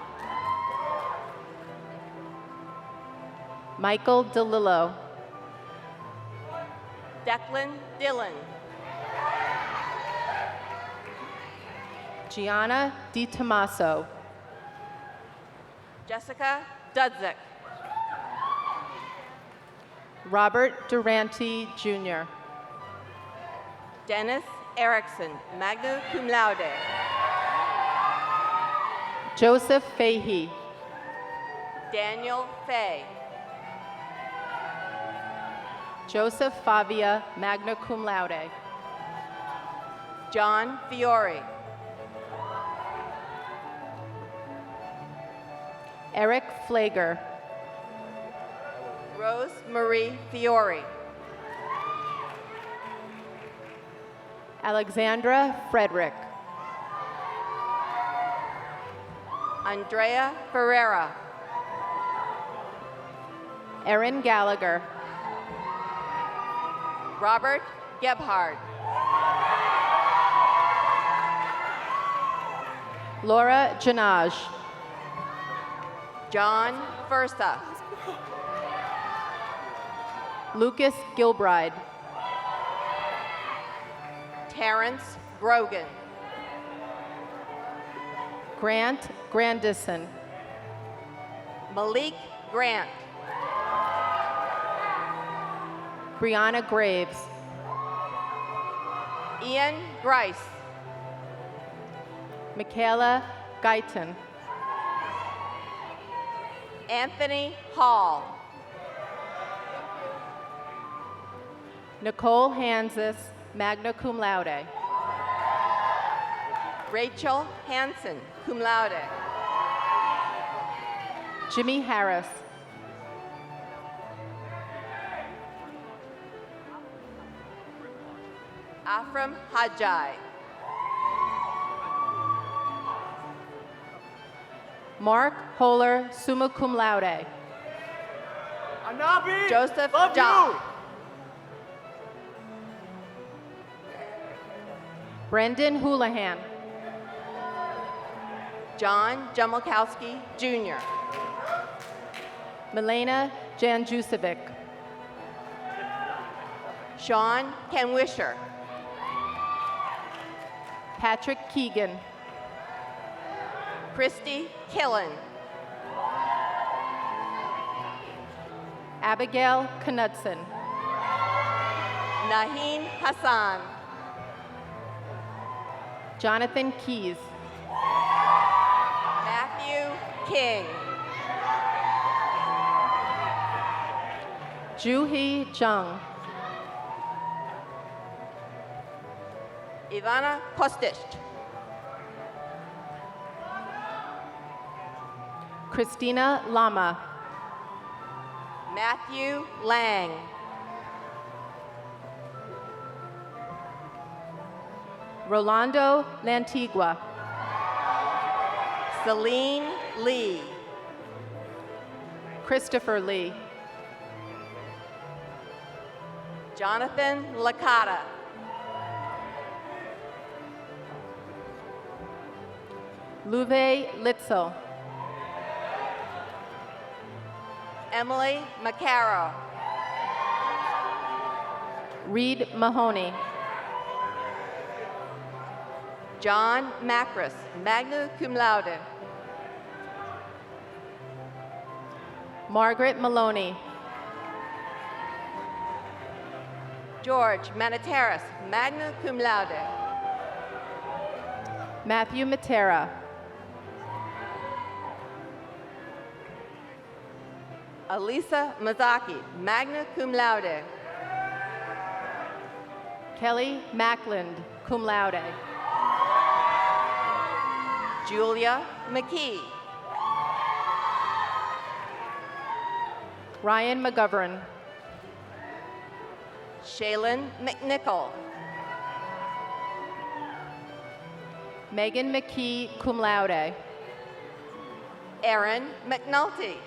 Michael DeLillo. Declan Dillon. Gianna Di Tommaso. Jessica Dudzik. Robert Durante Jr. Dennis Erickson, magna cum laude. Joseph Fahey. Daniel Fay. Joseph Favia, magna cum laude. John Fiore. Eric Flager. Rose Marie Fiore. Alexandra Frederick. Andrea Ferreira. Erin Gallagher. Robert Gebhard. Laura Janaj. John Fursa. Lucas Gilbride. Terrence Grogan. Grant Grandison. Malik Grant. Brianna Graves. Ian Grice. Michaela Guyton. Anthony Hall. Nicole Hansis, magna cum laude. Rachel Hansen, cum laude. Jimmy Harris. Afram Hajai. Mark Holler, summa cum laude. Anabi, Joseph love Jock. you. Brendan Houlihan. John Jumilkowski, Jr. Milena Janjusevic. Sean Kenwisher. Patrick Keegan. Christy Killen. Abigail Knudsen. Naheen Hassan. Jonathan Keys. Matthew King. Juhee Jung. Ivana Kostic. Christina Lama. Matthew Lang. Rolando Lantigua. Celine Lee. Christopher Lee. Jonathan Licata. Luve Litzel. Emily Macaro. Reed Mahoney. John Macris, magna cum laude. Margaret Maloney. George Maniteras, magna cum laude. Matthew Matera. Elisa Mazaki, magna cum laude. Kelly Mackland, cum laude. Julia McKee. Ryan McGovern. Shaylin McNichol. Megan McKee, cum laude. Aaron McNulty.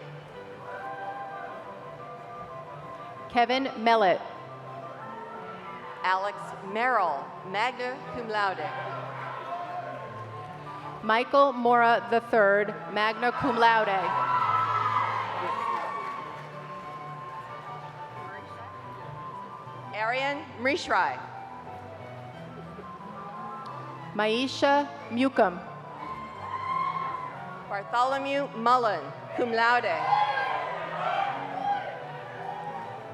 Kevin Mellett. Alex Merrill, magna cum laude. Michael Mora III, magna cum laude. Arian Mrishrai. Maisha Mukum. Bartholomew Mullen, cum laude.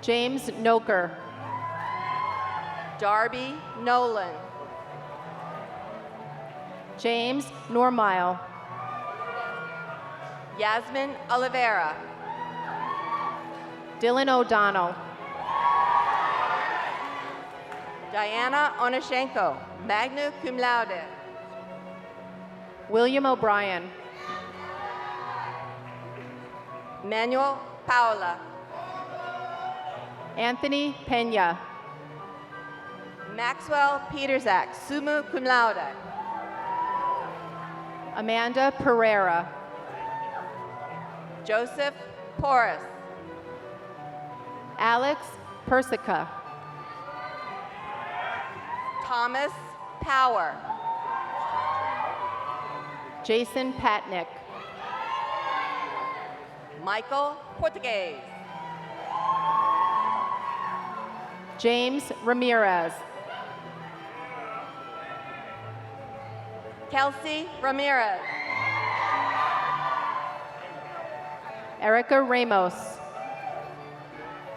James Noker. Darby Nolan. James Normile. Yasmin Oliveira. Dylan O'Donnell. Diana Onoshenko, magna cum laude. William O'Brien. Manuel Paula. Anthony Pena. Maxwell Peterzak, summa cum laude. Amanda Pereira. Joseph Porras. Alex Persica. Thomas Power. Jason Patnick. Michael Portuguese. James Ramirez. Kelsey Ramirez. Erica Ramos.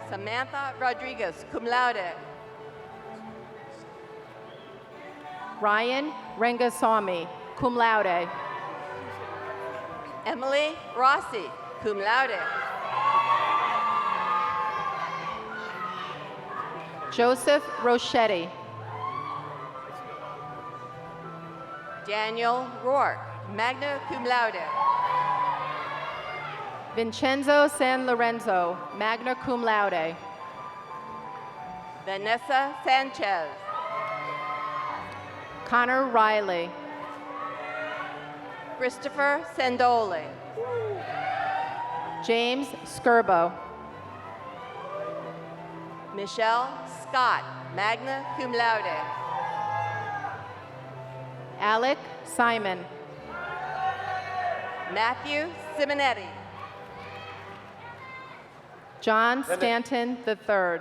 Samantha Rodriguez, cum laude. Ryan Rangasamy, cum laude. Emily Rossi, cum laude. Joseph Rochetti. Daniel Rourke, magna cum laude. Vincenzo San Lorenzo, magna cum laude. Vanessa Sanchez. Connor Riley. Christopher Sandoli. James Skirbo. Michelle Scott, magna cum laude. Alec Simon. Matthew Simonetti. John Stanton III.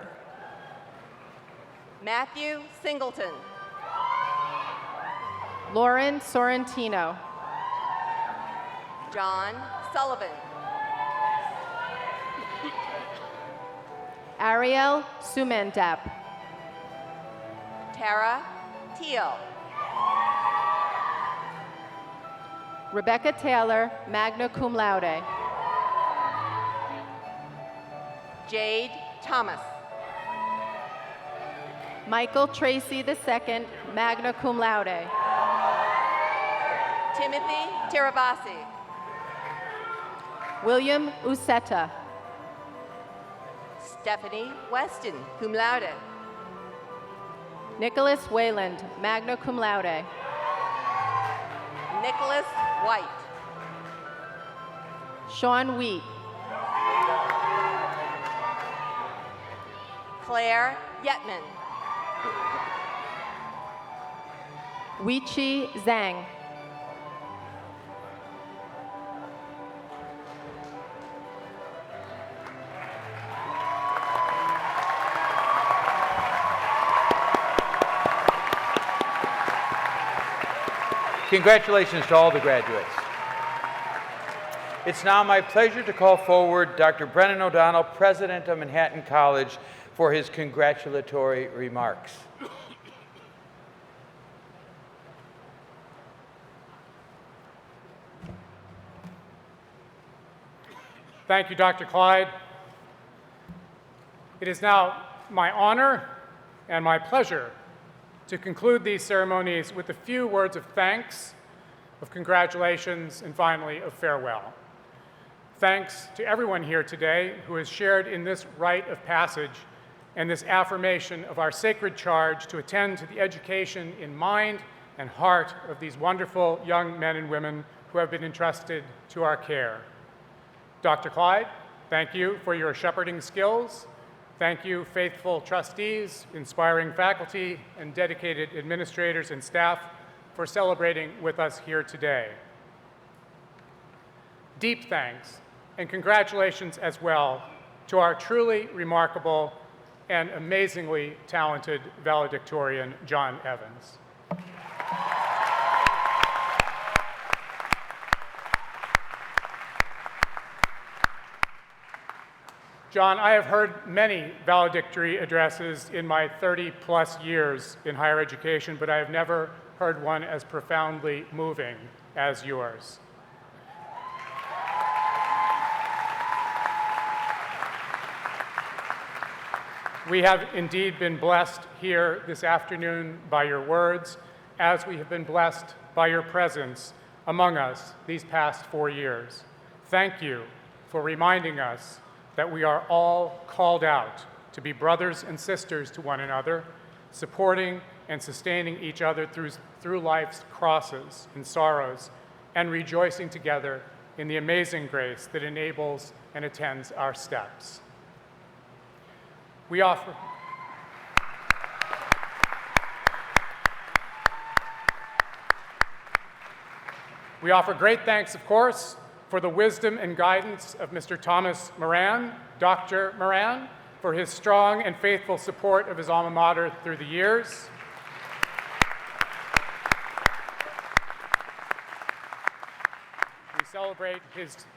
Matthew Singleton. Lauren Sorrentino. John Sullivan. Ariel Sumendap. Tara Teal. Rebecca Taylor, magna cum laude. Jade Thomas. Michael Tracy II, magna cum laude. Timothy Tirabassi. William Uceta. Stephanie Weston, cum laude. Nicholas Wayland, magna cum laude. Nicholas White. Sean Wheat. Claire Yetman. Weiqi Zhang. Congratulations to all the graduates. It's now my pleasure to call forward Dr. Brennan O'Donnell, President of Manhattan College, for his congratulatory remarks. Thank you, Dr. Clyde. It is now my honor and my pleasure to conclude these ceremonies with a few words of thanks, of congratulations, and finally of farewell. Thanks to everyone here today who has shared in this rite of passage and this affirmation of our sacred charge to attend to the education in mind and heart of these wonderful young men and women who have been entrusted to our care. Dr. Clyde, thank you for your shepherding skills. Thank you, faithful trustees, inspiring faculty, and dedicated administrators and staff for celebrating with us here today. Deep thanks and congratulations as well to our truly remarkable and amazingly talented valedictorian, John Evans. John, I have heard many valedictory addresses in my 30-plus years in higher education, but I have never heard one as profoundly moving as yours. We have indeed been blessed here this afternoon by your words, as we have been blessed by your presence among us these past 4 years. Thank you for reminding us that we are all called out to be brothers and sisters to one another, supporting and sustaining each other through life's crosses and sorrows, and rejoicing together in the amazing grace that enables and attends our steps. We offer great thanks, of course, for the wisdom and guidance of Mr. Thomas Moran, Dr. Moran, for his strong and faithful support of his alma mater through the years. We celebrate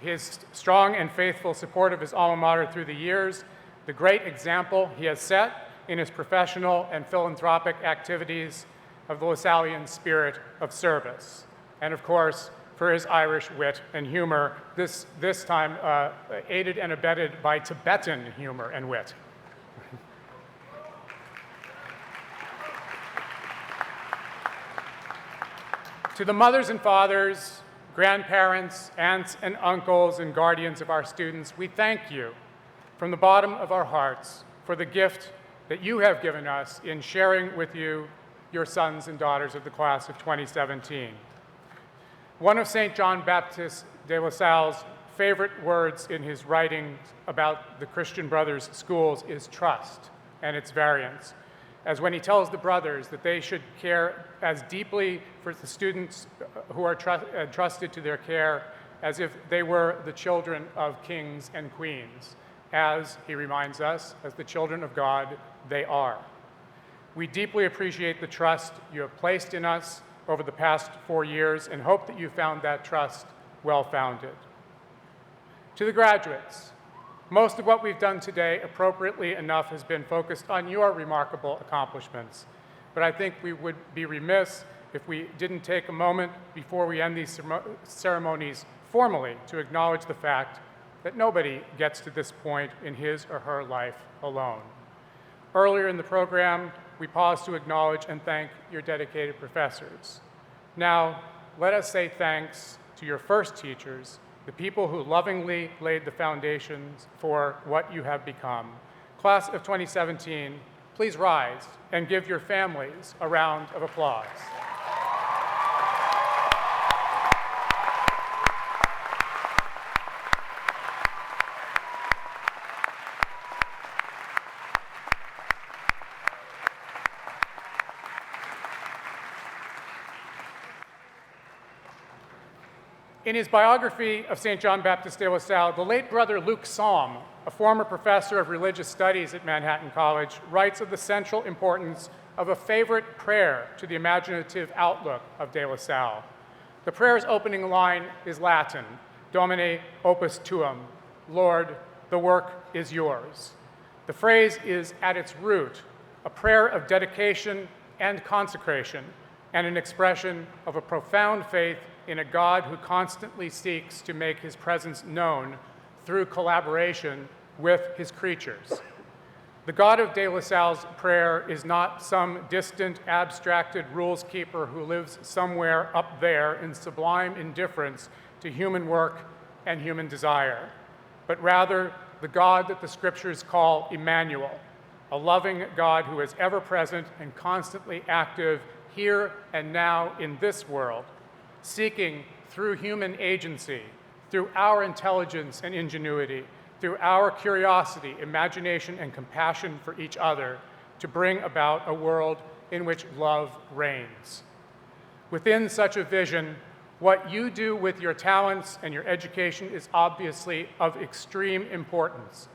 his strong and faithful support of his alma mater through the years, the great example he has set in his professional and philanthropic activities of the LaSallian spirit of service, and of course, for his Irish wit and humor, this time aided and abetted by Tibetan humor and wit. To the mothers and fathers, grandparents, aunts and uncles, and guardians of our students, we thank you from the bottom of our hearts for the gift that you have given us in sharing with you your sons and daughters of the class of 2017. One of St. John Baptist de La Salle's favorite words in his writings about the Christian Brothers schools is trust and its variants, as when he tells the brothers that they should care as deeply for the students who are entrusted to their care as if they were the children of kings and queens, as, he reminds us, as the children of God they are. We deeply appreciate the trust you have placed in us over the past 4 years and hope that you found that trust well-founded. To the graduates, most of what we've done today, appropriately enough, has been focused on your remarkable accomplishments. But I think we would be remiss if we didn't take a moment before we end these ceremonies formally to acknowledge the fact that nobody gets to this point in his or her life alone. Earlier in the program, we paused to acknowledge and thank your dedicated professors. Now, let us say thanks to your first teachers, the people who lovingly laid the foundations for what you have become. Class of 2017, please rise and give your families a round of applause. In his biography of St. John Baptist de La Salle, the late brother Luke Salm, a former professor of religious studies at Manhattan College, writes of the central importance of a favorite prayer to the imaginative outlook of de La Salle. The prayer's opening line is Latin, Domine opus tuum, Lord, the work is yours. The phrase is, at its root, a prayer of dedication and consecration, and an expression of a profound faith in a God who constantly seeks to make his presence known through collaboration with his creatures. The God of de La Salle's prayer is not some distant, abstracted rules keeper who lives somewhere up there in sublime indifference to human work and human desire, but rather the God that the scriptures call Emmanuel, a loving God who is ever present and constantly active here and now in this world, seeking through human agency, through our intelligence and ingenuity, through our curiosity, imagination, and compassion for each other, to bring about a world in which love reigns. Within such a vision, what you do with your talents and your education is obviously of extreme importance.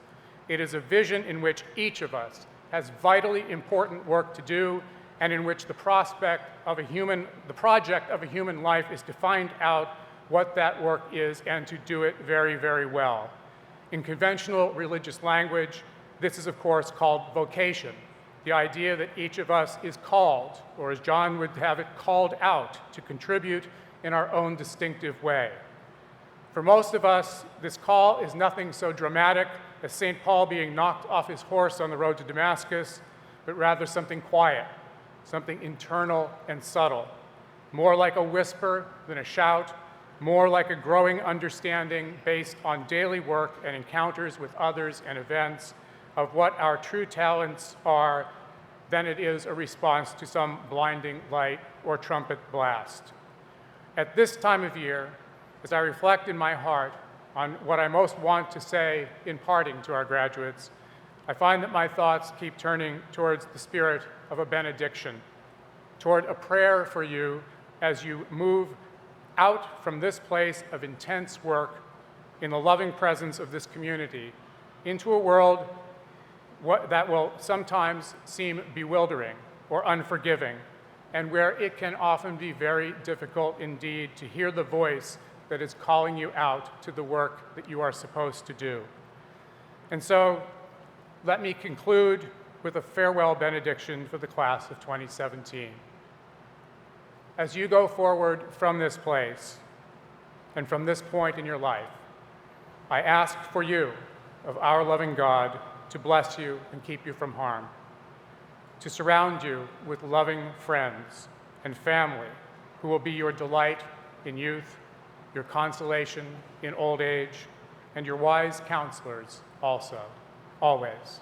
It is a vision in which each of us has vitally important work to do, and in which the project of a human life is to find out what that work is and to do it very, very well. In conventional religious language, this is of course called vocation, the idea that each of us is called, or as John would have it, called out to contribute in our own distinctive way. For most of us, this call is nothing so dramatic as St. Paul being knocked off his horse on the road to Damascus, but rather something quiet, something internal and subtle, more like a whisper than a shout, more like a growing understanding based on daily work and encounters with others and events of what our true talents are than it is a response to some blinding light or trumpet blast. At this time of year, as I reflect in my heart on what I most want to say in parting to our graduates, I find that my thoughts keep turning towards the spirit of a benediction, toward a prayer for you as you move out from this place of intense work in the loving presence of this community into a world that will sometimes seem bewildering or unforgiving, and where it can often be very difficult indeed to hear the voice that is calling you out to the work that you are supposed to do. And so, let me conclude with a farewell benediction for the class of 2017. As you go forward from this place and from this point in your life, I ask for you, of our loving God, to bless you and keep you from harm, to surround you with loving friends and family who will be your delight in youth, your consolation in old age, and your wise counselors also, always,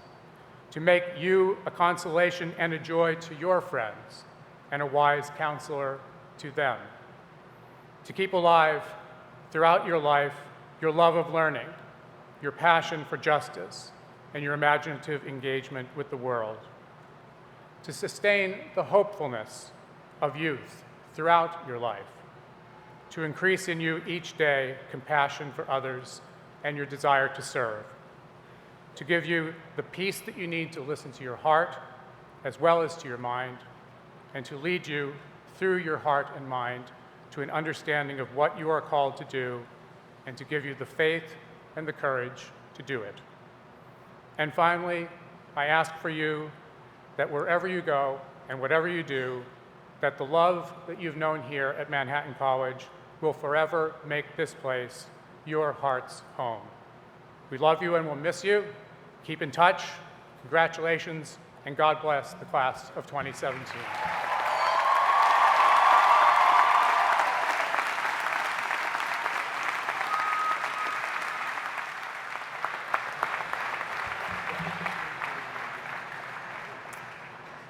to make you a consolation and a joy to your friends and a wise counselor to them, to keep alive throughout your life your love of learning, your passion for justice, and your imaginative engagement with the world, to sustain the hopefulness of youth throughout your life, to increase in you each day compassion for others and your desire to serve, to give you the peace that you need to listen to your heart as well as to your mind, and to lead you through your heart and mind to an understanding of what you are called to do, and to give you the faith and the courage to do it. And finally, I ask for you that wherever you go and whatever you do, that the love that you've known here at Manhattan College will forever make this place your heart's home. We love you and will miss you. Keep in touch. Congratulations, and God bless the class of 2017.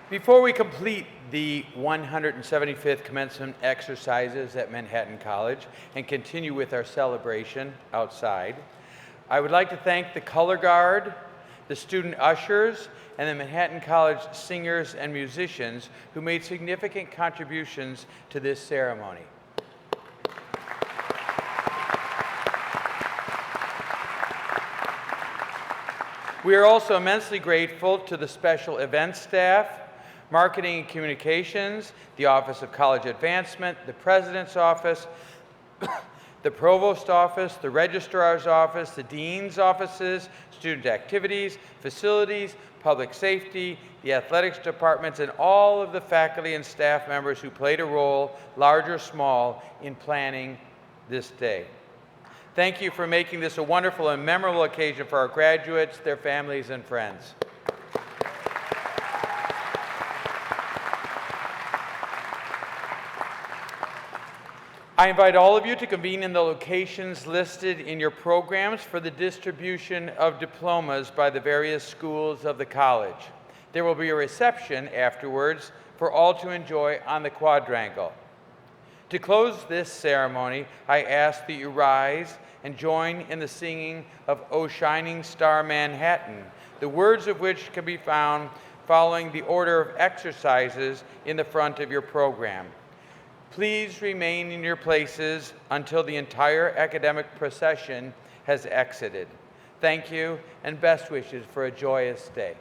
Before we complete the 175th Commencement Exercises at Manhattan College and continue with our celebration outside, I would like to thank the Color Guard, the student ushers, and the Manhattan College singers and musicians who made significant contributions to this ceremony. We are also immensely grateful to the special events staff, Marketing and Communications, the Office of College Advancement, the President's Office, the Provost Office, the Registrar's Office, the Dean's Offices, Student Activities, Facilities, Public Safety, the Athletics Departments, and all of the faculty and staff members who played a role, large or small, in planning this day. Thank you for making this a wonderful and memorable occasion for our graduates, their families, and friends. I invite all of you to convene in the locations listed in your programs for the distribution of diplomas by the various schools of the college. There will be a reception afterwards for all to enjoy on the Quadrangle. To close this ceremony, I ask that you rise and join in the singing of O Shining Star Manhattan, the words of which can be found following the order of exercises in the front of your program. Please remain in your places until the entire academic procession has exited. Thank you, and best wishes for a joyous day.